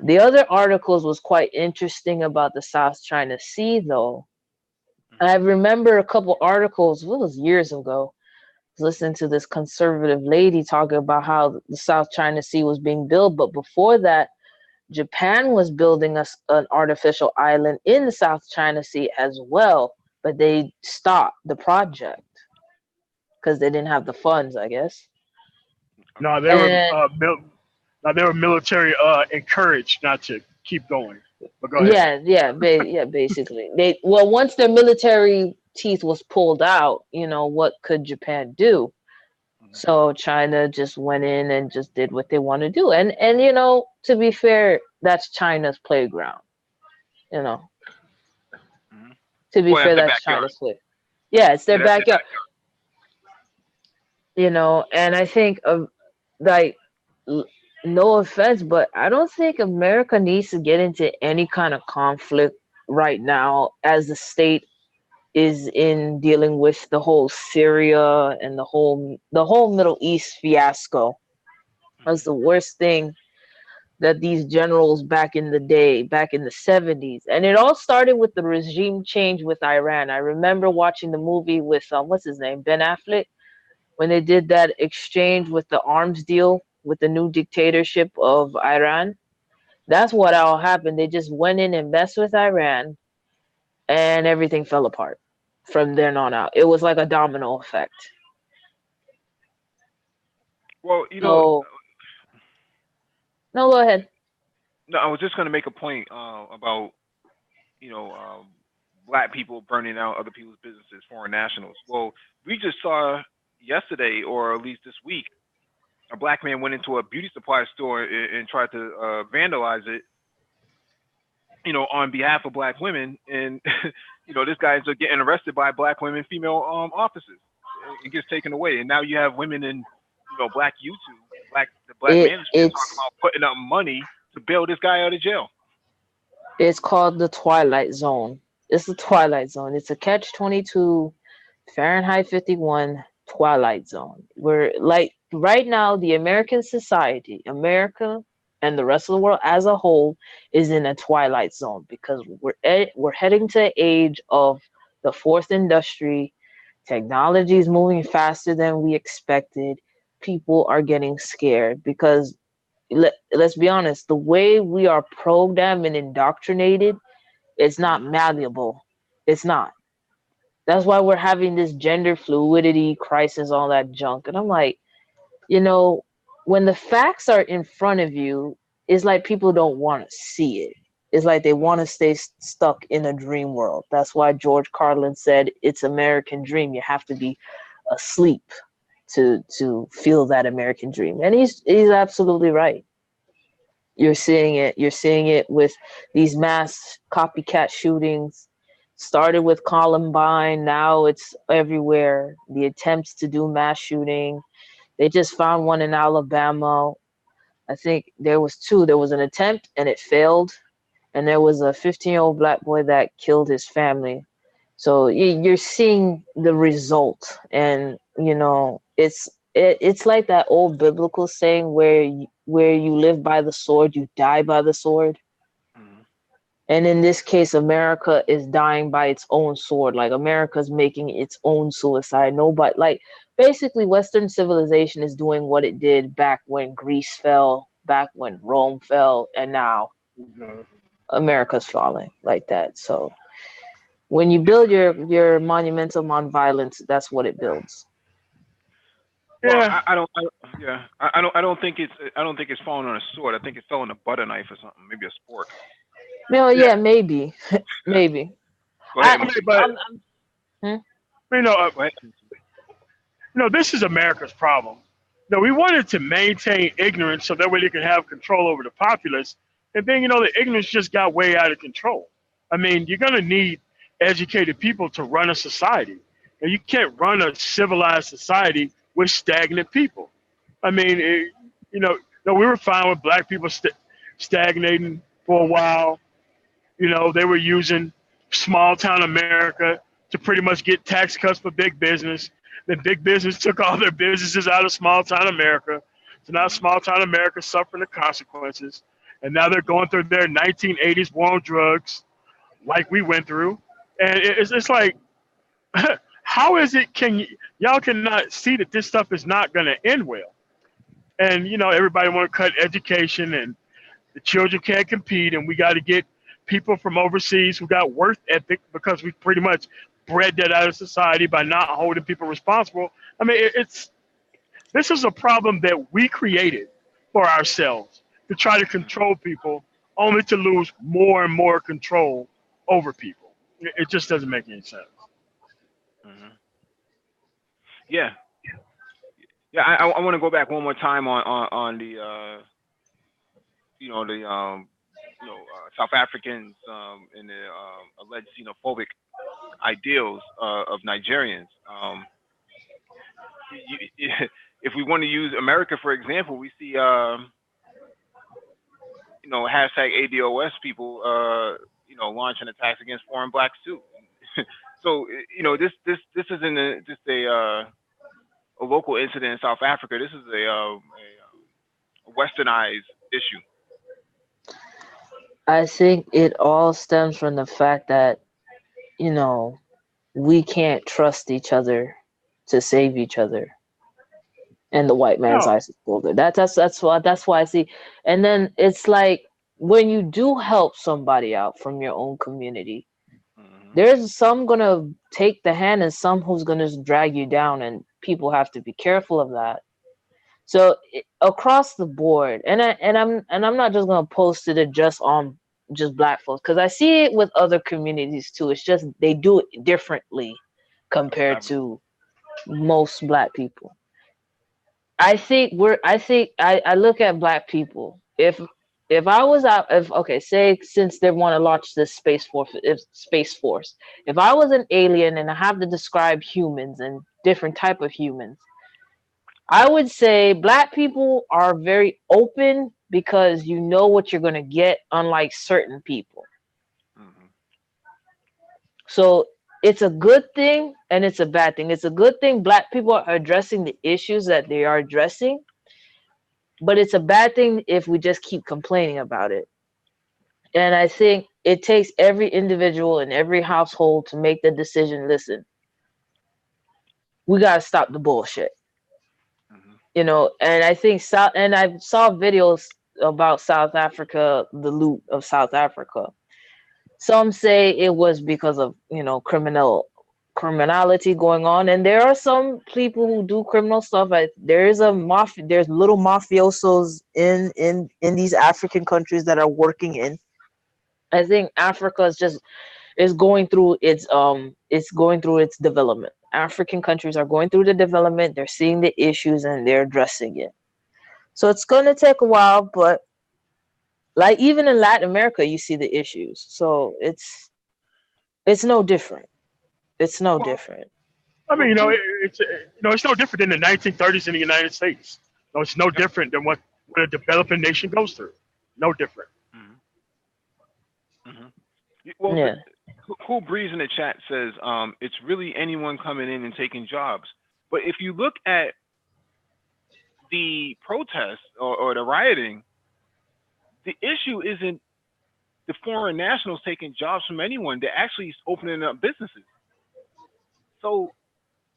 The other articles was quite interesting about the South China Sea though. I remember a couple articles, it was years ago, listening to this conservative lady talking about how the South China Sea was being built, but before that Japan was building an artificial island in the South China Sea as well, but they stopped the project because they didn't have the funds, I guess. No, they were And no, they were military encouraged not to keep going. But go ahead. yeah, basically. Once their military teeth was pulled out, what could Japan do? So China just went in and just did what they want to do. And to be fair, that's China's playground, you know. Hmm. To be Well, that's fair, the that's backyard. China's play. Yeah, it's their Yeah, that's their backyard. backyard. And I think of like l- no offense, but I don't think America needs to get into any kind of conflict right now as the state is in dealing with the whole Syria and the whole Middle East fiasco. That's the worst thing that these generals back in the day, back in the 70s. And it all started with the regime change with Iran. I remember watching the movie with what's his name? Ben Affleck, when they did that exchange with the arms deal with the new dictatorship of Iran. That's what all happened. They just went in and messed with Iran, and everything fell apart from then on out. It was like a domino effect. Well, So, no, go ahead. no, I was just going to make a point about black people burning out other people's businesses, foreign nationals. Well, we just saw yesterday, or at least this week, a black man went into a beauty supply store and tried to vandalize it, on behalf of black women, and this guy's getting arrested by black women, female officers. It gets taken away, and now you have women in, black YouTube, the black It manosphere talking it's about putting up money to bail this guy out of jail. it's called the Twilight Zone. It's the Twilight Zone. It's a catch 22 Fahrenheit 51 Twilight Zone. Where like right now the American society, America and the rest of the world as a whole is in a twilight zone because we're heading to the age of the fourth industry. Technology is moving faster than we expected. People are getting scared because let's be honest, the way we are programmed and indoctrinated, it's not malleable. It's not. That's why we're having this gender fluidity crisis, all that junk. And I'm like, you know, when the facts are in front of you, it's like people don't want to see it. It's like they want to stay stuck in a dream world. That's why George Carlin said it's American dream. You have to be asleep to feel that American dream. And he's absolutely right. You're seeing it. You're seeing it with these mass copycat shootings. Started with Columbine, now it's everywhere. The attempts to do mass shooting. They just found one in Alabama. I think there was two. There was an attempt and it failed, and there was a 15-year-old black boy that killed his family. So you're seeing the result, and it's like that old biblical saying where you live by the sword, you die by the sword. Mhm. And in this case, America is dying by its own sword. Like America's making its own suicide. Nobody, like, basically Western civilization is doing what it did back when Greece fell, back when Rome fell, and now America's falling like that. So when you build your monumentum on violence, that's what it builds. Well, Yeah. yeah, I don't think it's falling on a sword. I think it fell on a butter knife or something, maybe a spork. Well, Yeah. yeah, maybe, maybe. Go ahead, I I, mean, but hmm? you know, go ahead. this is America's problem. We wanted to maintain ignorance so that way they could have control over the populace, and then the ignorance just got way out of control. I mean, you're gonna need educated people to run a society, and you can't run a civilized society with stagnant people. I mean, no, we were fine with black people stagnating for a while. They were using small town America to pretty much get tax cuts for big business. Then big business took all their businesses out of small town America. So now Mhm. small town America is suffering the consequences. And now they're going through their 1980s war on drugs, like we went through. And it's like, how is it? Y'all cannot see that this stuff is not going to end well? And everybody want to cut education, and the children can't compete, and we got to get people from overseas who got worth ethic because we pretty much bred that out of society by not holding people responsible. I mean, this is a problem that we created for ourselves to try to Mhm. control people, only to lose more and more control over people. It just doesn't make any sense. Mhm. Yeah, yeah. I want to go back one more time on the the South Africans and the alleged xenophobic ideals of Nigerians. If we want to use America for example, we see hashtag ADOS people launching attacks against foreign blacks too. So this isn't just a local incident in South Africa. This is a westernized issue. I think it all stems from the fact that you know we can't trust each other to save each other, and the white man's No, eyes is colder. That's why I see. And then it's like when you do help somebody out from your own community, Hmm. there's some gonna take the hand and some who's gonna just drag you down, and people have to be careful of that. So across the board, and I'm not just gonna post it just on just black folks, because I see it with other communities too. It's just they do it differently compared to most black people. I look at black people. If I was out, if okay, say since they want to launch this space force, if I was an alien and I have to describe humans and different type of humans, I would say black people are very open because you know what you're gonna get, unlike certain people. Hmm. So it's a good thing and it's a bad thing. It's a good thing black people are addressing the issues that they are addressing, but it's a bad thing if we just keep complaining about it. And I think it takes every individual in every household to make the decision. Listen, we gotta stop the bullshit. Hmm. And I think and I saw videos about South Africa, the loot of South Africa. Some say it was because of criminality going on, and there are some people who do criminal stuff. There is a mafia. There's little mafiosos in these African countries that are working in. I think Africa is going through its development. African countries are going through the development. They're seeing the issues and they're addressing it. So it's gonna take a while, but like even in Latin America, you see the issues. So it's no different. It's no Well, different. I mean, who? it's no different than the 1930s in the United States. It's no different than what a developing nation goes through. No different. Mm-hmm. Well, Yeah. Cool Breeze in the chat says it's really anyone coming in and taking jobs. But if you look at the protests or the rioting, the issue isn't the foreign nationals taking jobs from anyone. They're actually opening up businesses. So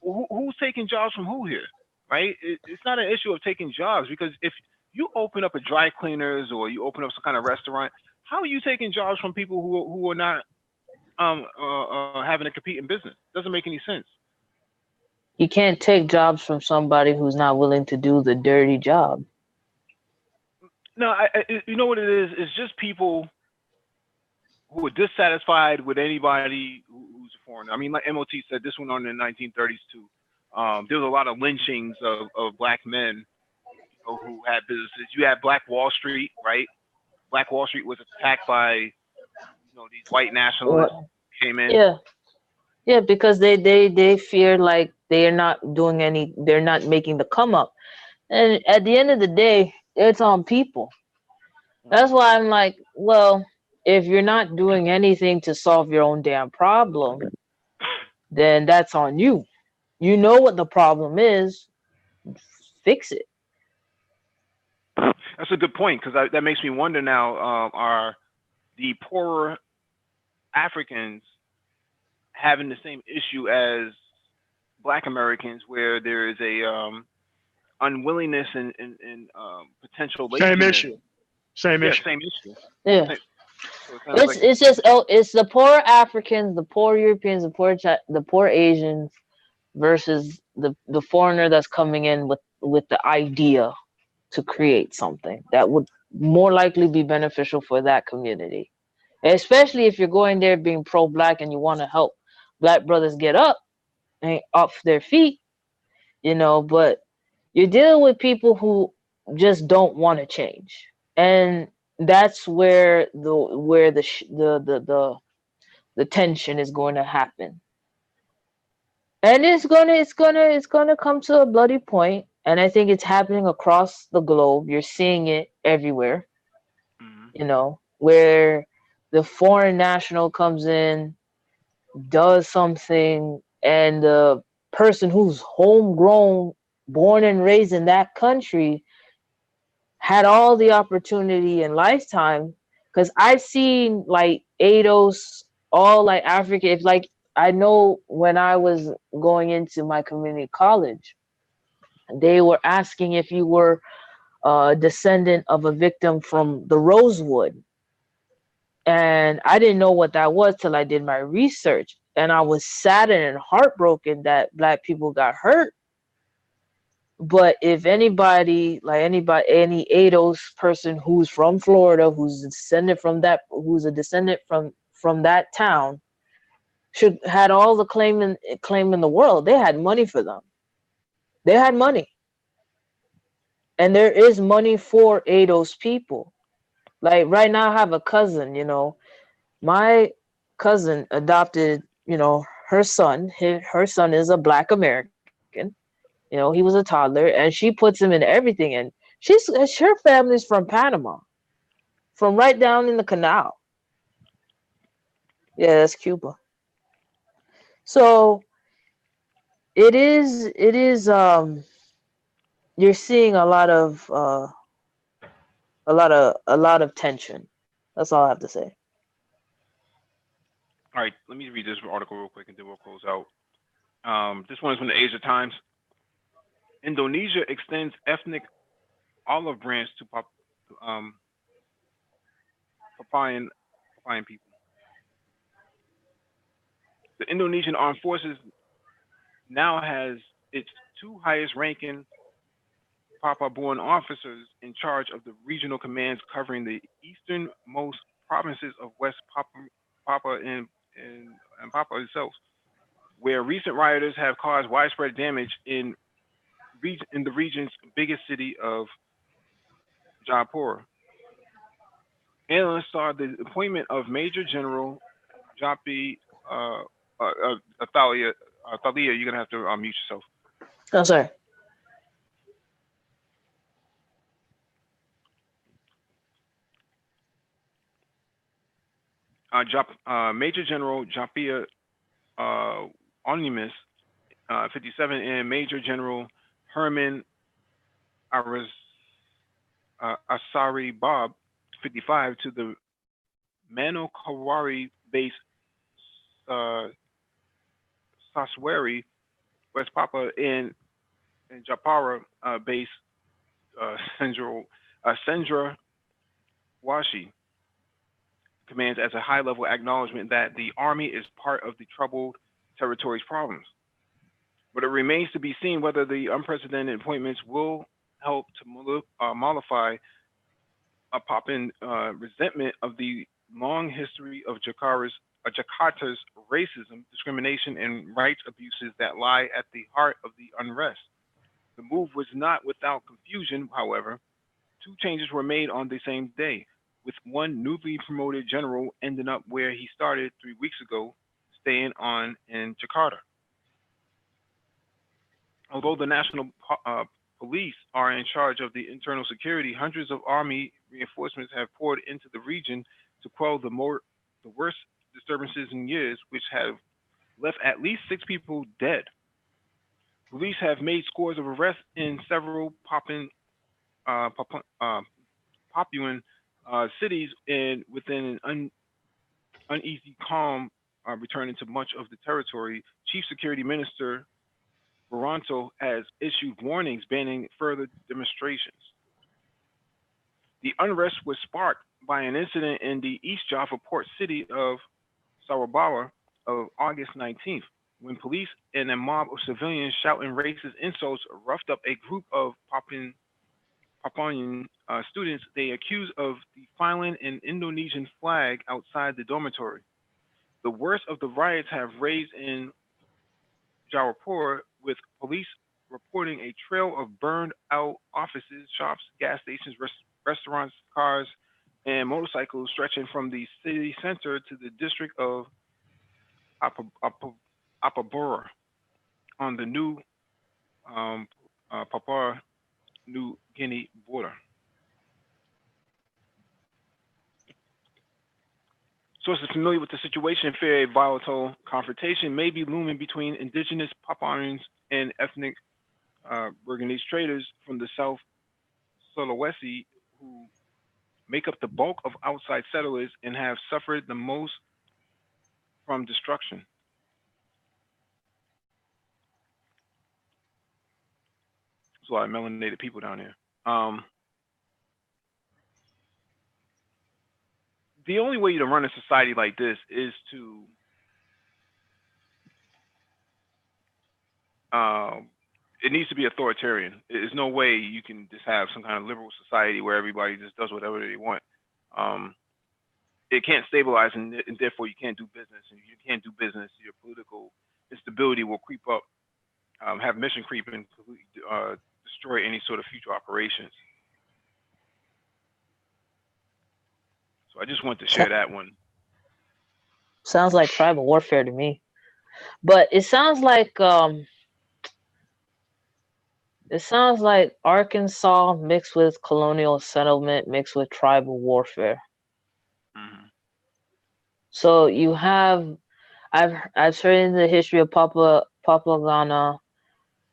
who's taking jobs from who here, right? It's not an issue of taking jobs, because if you open up a dry cleaners or you open up some kind of restaurant, how are you taking jobs from people who are not having to compete in business? Doesn't make any sense. You can't take jobs from somebody who's not willing to do the dirty job. No, you know what it is? It's just people who are dissatisfied with anybody who's a foreigner. I mean, like MOT said, this went on in the 1930s too. There was a lot of lynchings of black men, who had businesses. You had Black Wall Street, right? Black Wall Street was attacked by these white nationalists Well, came in. yeah. Yeah, because they fear like they're not making the come up. And at the end of the day, it's on people. That's why I'm like, well, if you're not doing anything to solve your own damn problem, then that's on you. You know what the problem is, fix it. That's a good point, because that makes me wonder now: are the poorer Africans having the same issue as Black Americans, where there is a unwillingness and potential Same laziness? issue. Same Yeah, issue. same issue. Yeah. So it sounds like It's just it's the poor Africans, the poor Europeans, the poor Asians versus the foreigner that's coming in with the idea to create something that would more likely be beneficial for that community. Especially if you're going there being pro-black and you want to help black brothers get up and off their feet, but you're dealing with people who just don't want to change. And that's where the tension is going to happen. And it's gonna come to a bloody point, and I think it's happening across the globe. You're seeing it everywhere, where the foreign national comes in, does something, and the person who's homegrown, born and raised in that country, had all the opportunity in lifetime. Because I've seen like ADOS, all like Africa. If like I know when I was going into my community college, they were asking if you were a descendant of a victim from the Rosewood. And I didn't know what that was till I did my research. And I was saddened and heartbroken that black people got hurt. But if anybody, any ADOS person who's from Florida, who's a descendant from that town, should had all the claim in the world. They had money for them. They had money. And there is money for ADOS people. Like right now, I have a cousin, my cousin adopted, her son. Her son is a black American. He was a toddler, and she puts him in everything. And her family's from Panama, from right down in the canal. Yeah, that's Cuba. So it is you're seeing a lot of tension. That's all I have to say. all right. Let me read this article real quick, and then we'll close out. This one is from the Asia Times. Indonesia extends ethnic olive branch to Papuan people. The Indonesian Armed Forces now has its two highest ranking Papa-born officers in charge of the regional commands covering the easternmost provinces of West Papa and Papa itself, where recent rioters have caused widespread damage in the region's biggest city of Jaipur. Analysts saw the appointment of Major General Japi Athalia. Thalia, you're gonna have to mute yourself. Oh, sorry. Major General Japia Onimus, 57, and Major General Herman Aras, Asari Bob, 55, to the Manokawari base, uh, Saswari, West Papa, and Japara base, Sendra Washi, commands as a high-level acknowledgement that the army is part of the troubled territory's problems. But it remains to be seen whether the unprecedented appointments will help to mollify a pop-in resentment of the long history of Jakarta's racism, discrimination, and rights abuses that lie at the heart of the unrest. The move was not without confusion, however. Two changes were made on the same day, with one newly promoted general ending up where he started 3 weeks ago, staying on in Jakarta. Although the national police are in charge of the internal security, hundreds of army reinforcements have poured into the region to quell the worst disturbances in years, which have left at least 6 people dead. Police have made scores of arrests in several Papuan cities, and within an uneasy calm returning to much of the territory, Chief Security Minister Toronto has issued warnings banning further demonstrations. The unrest was sparked by an incident in the East Java port city of Sarawak of August 19th, when police and a mob of civilians shouting racist insults roughed up a group of Papuan students they accused of defiling an Indonesian flag outside the dormitory. The worst of the riots have raised in Jaipur, with police reporting a trail of burned out offices, shops, gas stations, restaurants, cars, and motorcycles stretching from the city center to the district of Apabora on the new Papua New Guinea border. Sources familiar with the situation fear a volatile confrontation may be looming between indigenous Papuans and ethnic Burgunese traders from the South Sulawesi, who make up the bulk of outside settlers and have suffered the most from destruction. There's a lot of melanated people down here. The only way to run a society like this is to it needs to be authoritarian. There's no way you can just have some kind of liberal society where everybody just does whatever they want. It can't stabilize, and therefore you can't do business. And if you can't do business, your political instability will creep up, have mission creep, and destroy any sort of future operations. So I just want to share that one. Sounds like tribal warfare to me, but it sounds like Arkansas mixed with colonial settlement mixed with tribal warfare. Mm-hmm. So you have, I've heard in the history of Papua Ghana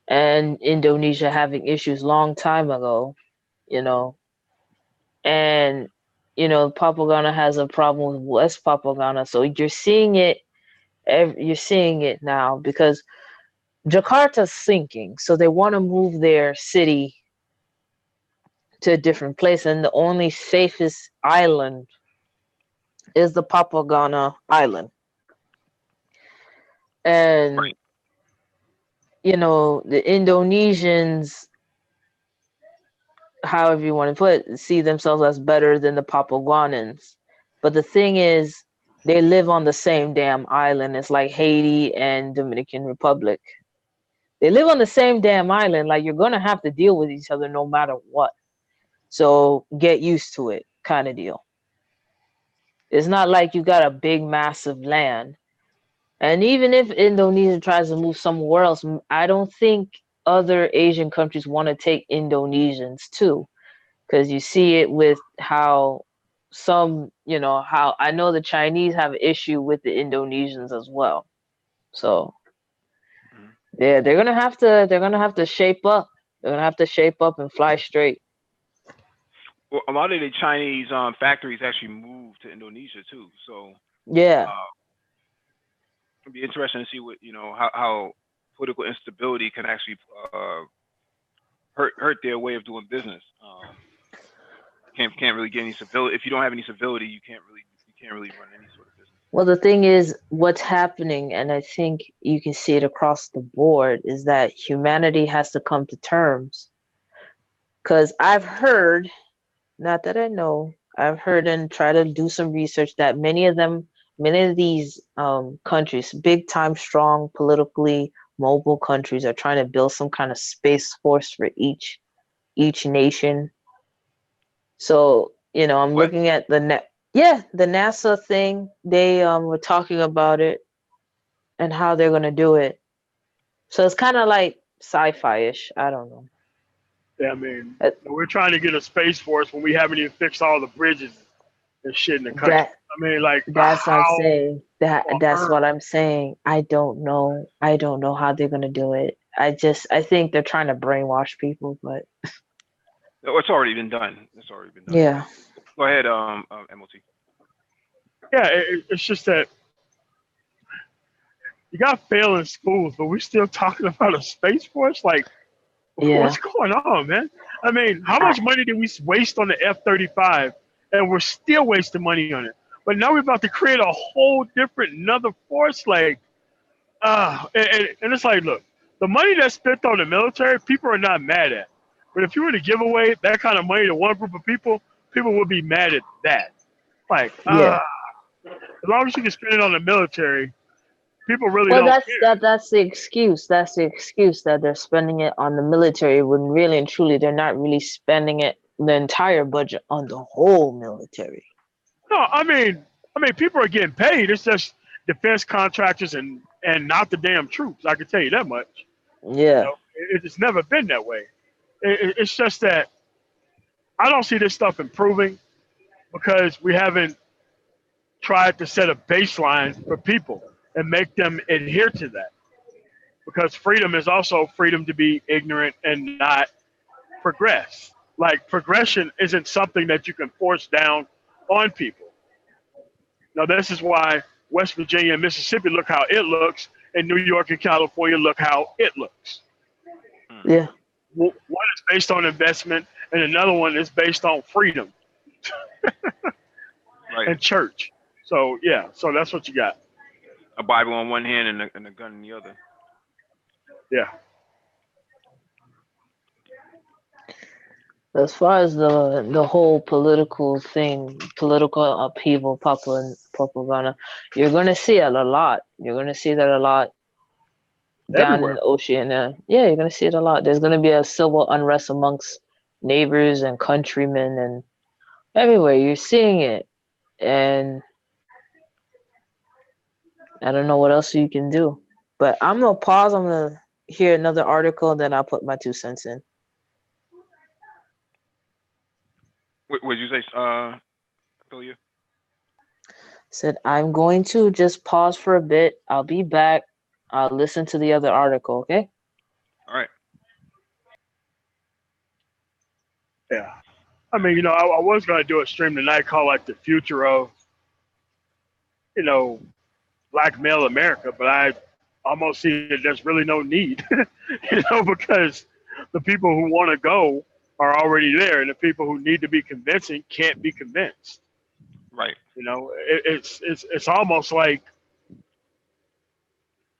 and Indonesia having issues long time ago, and Papua Ghana has a problem with West Papua Ghana. So you're seeing it now because Jakarta's sinking, so they want to move their city to a different place, and the only safest island is the Papua Ghana island. And right. you know, the Indonesians, however you want to put it, see themselves as better than the Papuanans. But the thing is, they live on the same damn island. It's like Haiti and Dominican Republic. They live on the same damn island. Like, you're gonna have to deal with each other no matter what. So get used to it, kind of deal. It's not like you got a big, massive land. And even if Indonesia tries to move somewhere else, I don't think other Asian countries want to take Indonesians too, because you see it with how some, you know, how I know the Chinese have an issue with the Indonesians as well. So Mhm. yeah, they're gonna have to shape up. They're gonna have to shape up and fly straight. Well, a lot of the Chinese factories actually moved to Indonesia too. So Yeah, uh, it'd be interesting to see what how political instability can actually hurt their way of doing business. Can't really get any civility if you don't have any civility. You can't really run any sort of business. well, the thing is, what's happening, and I think you can see it across the board, is that humanity has to come to terms. Because I've heard, not that I know, I've heard and try to do some research that many of these countries, big time, strong, politically mobile countries, are trying to build some kind of space force for each nation. So, you know, I'm What? looking at the NASA thing. They were talking about it and how they're gonna do it. So it's kind of like sci-fi-ish. I don't know. Yeah, I mean, Uh, we're trying to get a space force when we haven't even fixed all the bridges and shit in the country. That I mean, like, that's what I'm how saying. on That's earth? what I'm saying. I don't know. I don't know how they're gonna do it. I think they're trying to brainwash people, but Oh, it's already been done. It's already been done. yeah. Go ahead, MOT. Yeah, it's just that you got failing schools, but we're still talking about a space force. Like, Yeah. what's going on, man? I mean, how I, much money did we waste on the F-35, and we're still wasting money on it? But now we're about to create a whole different another force. Like, and it's like, look, the money that's spent on the military, people are not mad at. But if you were to give away that kind of money to one group of people, people would be mad at that. Like, yeah. as long as you can spend it on the military, people really Well, don't that's care. that. That's the excuse. That's the excuse that they're spending it on the military when really and truly they're not really spending it the entire budget on the whole military. No, I mean, people are getting paid. It's just defense contractors and not the damn troops. I can tell you that much. You Yeah. know, it's never been that way. It's just that I don't see this stuff improving because we haven't tried to set a baseline for people and make them adhere to that. Because freedom is also freedom to be ignorant and not progress. Like progression isn't something that you can force down on people. Now, this is why West Virginia and Mississippi look how it looks, and New York and California look how it looks. Hmm. Yeah. One is based on investment, and another one is based on freedom Right. and church. So, yeah, so that's what you got. A Bible on one hand and a gun in the other. Yeah. As far as the whole political thing, political upheaval, propaganda, you're gonna see it a lot. You're gonna see that a lot down in Everywhere. the ocean. Yeah, you're gonna see it a lot. There's gonna be a civil unrest amongst neighbors and countrymen and everywhere. You're seeing it, and I don't know what else you can do. But I'm gonna pause. I'm gonna hear another article, and then I'll put my 2 cents in. What would you say, Philia? Said I'm going to just pause for a bit. I'll be back. I'll listen to the other article. Okay. All right. Yeah. I mean, I was going to do a stream tonight called like the future of, you know, black male America, but I almost see that there's really no need, because the people who want to go are already there, and the people who need to be convincing can't be convinced. Right. It's almost like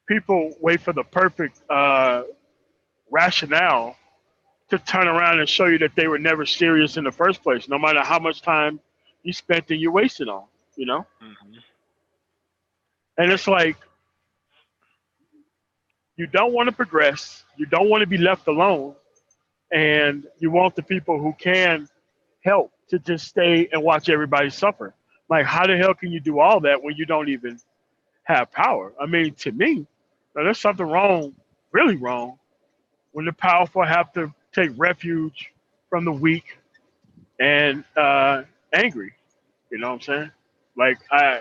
people wait for the perfect rationale to turn around and show you that they were never serious in the first place, no matter how much time you spent and you wasted on, you know? Hmm. And it's like, you don't want to progress, you don't want to be left alone, and you want the people who can help to just stay and watch everybody suffer. Like, how the hell can you do all that when you don't even have power? I mean, to me, now there's something wrong, really wrong, when the powerful have to take refuge from the weak and angry. You know what I'm saying? Like, I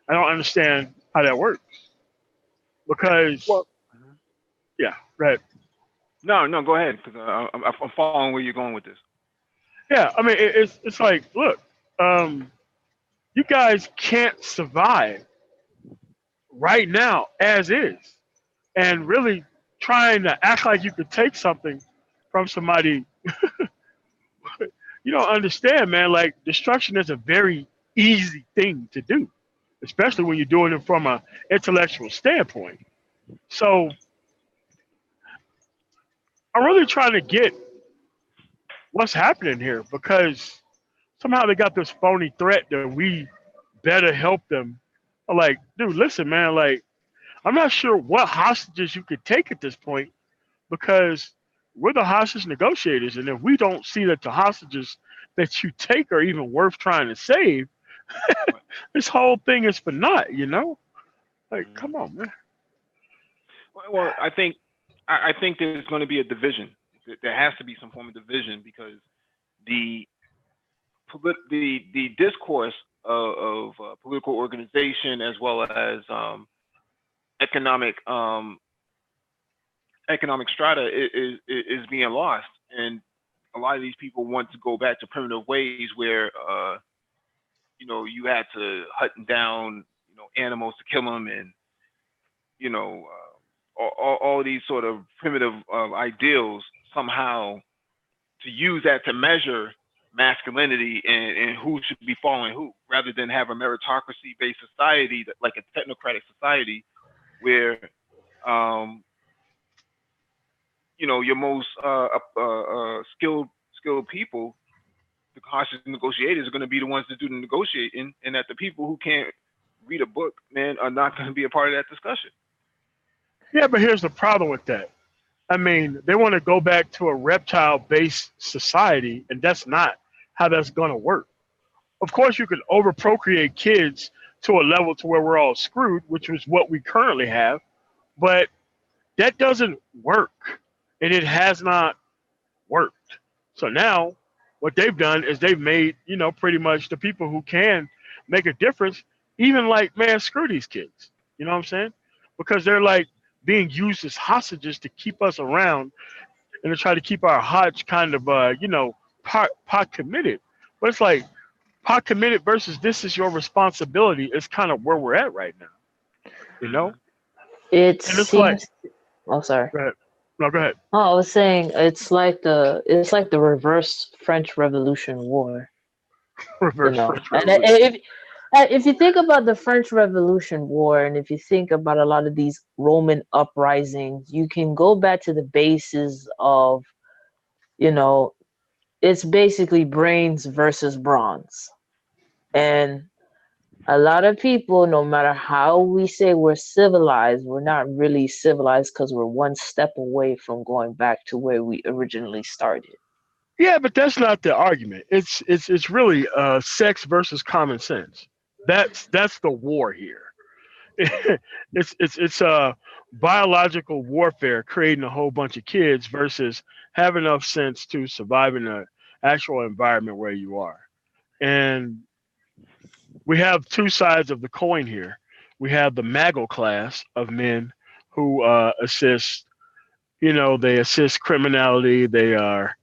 don't understand how that works because Well, yeah, right. no, no, go ahead, because I'm following where you're going with this. Yeah, I mean, it's like, look, um, you guys can't survive right now as is, and really trying to act like you could take something from somebody. You don't understand, man. Like, destruction is a very easy thing to do, especially when you're doing it from an intellectual standpoint. So I'm really trying to get what's happening here because somehow they got this phony threat that we better help them. I'm like, dude, listen, man, like, I'm not sure what hostages you could take at this point because we're the hostage negotiators. And if we don't see that the hostages that you take are even worth trying to save, this whole thing is for naught, you know? Like, Mhm. come on, man. Well, I think there's going to be a division. There has to be some form of division because the the discourse of political organization as well as economic economic strata is being lost, and a lot of these people want to go back to primitive ways where you had to hunt down animals to kill them, and you know all these sort of primitive ideals somehow to use that to measure masculinity and who should be following who, rather than have a meritocracy based society like a technocratic society where um, your most skilled people, the cautious negotiators, are going to be the ones to do the negotiating, and that the people who can't read a book, man, are not going to be a part of that discussion. Yeah, but here's the problem with that. I mean, they want to go back to a reptile based society, and that's not how that's going to work. Of course, you can over procreate kids to a level to where we're all screwed, which is what we currently have, but that doesn't work, and it has not worked. So now, what they've done is they've made, pretty much the people who can make a difference, even like, man, screw these kids. You know what I'm saying? Because they're like being used as hostages to keep us around and to try to keep our hearts kind of, pot committed. But it's like pot committed versus this is your responsibility is kind of where we're at right now, you know? Hmm. It And it's like, seems. Oh, sorry. go ahead. No, go ahead. Oh, I was saying it's like the reverse French Revolution War. You Reverse know, French and Revolution. if you think about the French Revolution War, and if you think about a lot of these Roman uprisings, you can go back to the basis of, you know, it's basically brains versus bronze. And a lot of people, no matter how we say we're civilized, we're not really civilized because we're one step away from going back to where we originally started. Yeah, but that's not the argument. It's really sex versus common sense. That's the war here. It's biological warfare creating a whole bunch of kids versus have enough sense to survive in an actual environment where you are. And we have two sides of the coin here. We have the MAGO class of men who assist, they assist criminality. They are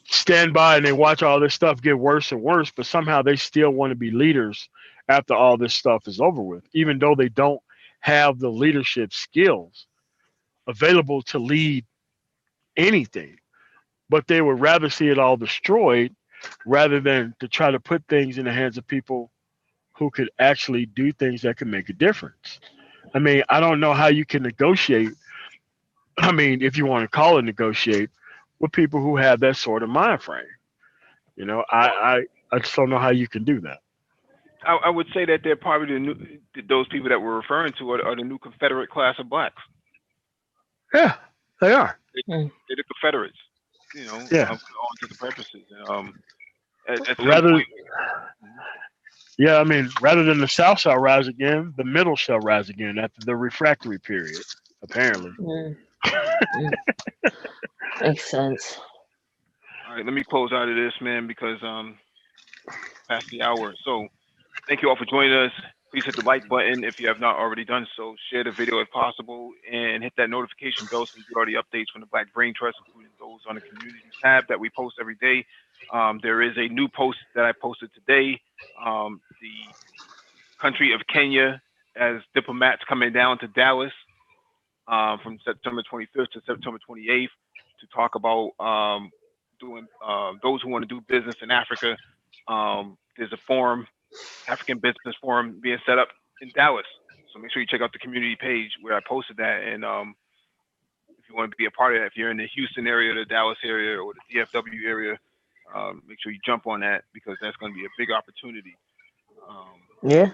stand by and they watch all this stuff get worse and worse, but somehow they still want to be leaders after all this stuff is over with, even though they don't have the leadership skills available to lead anything. But they would rather see it all destroyed rather than to try to put things in the hands of people who could actually do things that can make a difference. I mean, I don't know how you can negotiate. I mean, if you want to call it negotiate with people who have that sort of mind frame, you know, Well, I just don't know how you can do that. I would say that they're probably those people that we're referring to are the new Confederate class of blacks. Yeah, they are. Mm. They're the Confederates, Yeah. for all intents and purposes. At some Rather, point, yeah, I mean, rather than the South shall rise again, the middle shall rise again after the refractory period, apparently. Mm. Mm. Makes sense. all right, let me close out of this, man, because past the hour. So thank you all for joining us. Please hit the like button if you have not already done so. Share the video if possible, and hit that notification bell so you get all the updates from the Black Brain Trust, including those on the community tab that we post every day. There is a new post that I posted today. The country of Kenya as diplomats coming down to Dallas from September 25th to September 28th to talk about doing those who want to do business in Africa. There's a forum, African Business Forum, being set up in Dallas. So make sure you check out the community page where I posted that. And if you want to be a part of that, if you're in the Houston area, the Dallas area, or the DFW area, make sure you jump on that because that's going to be a big opportunity. Yeah.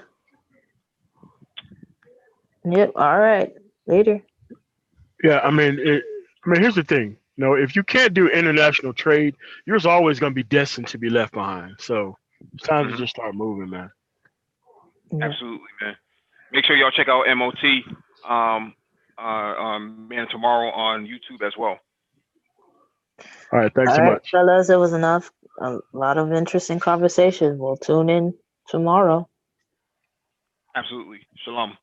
Yep. All right. Later. Yeah, I mean, here's the thing. You know, if you can't do international trade, you're always going to be destined to be left behind. So it's time to Mhm. just start moving, man. Yeah. Absolutely, man. Make sure y'all check out MOT, man, tomorrow on YouTube as well. All right, thanks All so right, much. fellas. It was enough. A lot of interesting conversation. We'll tune in tomorrow. Absolutely. Shalom.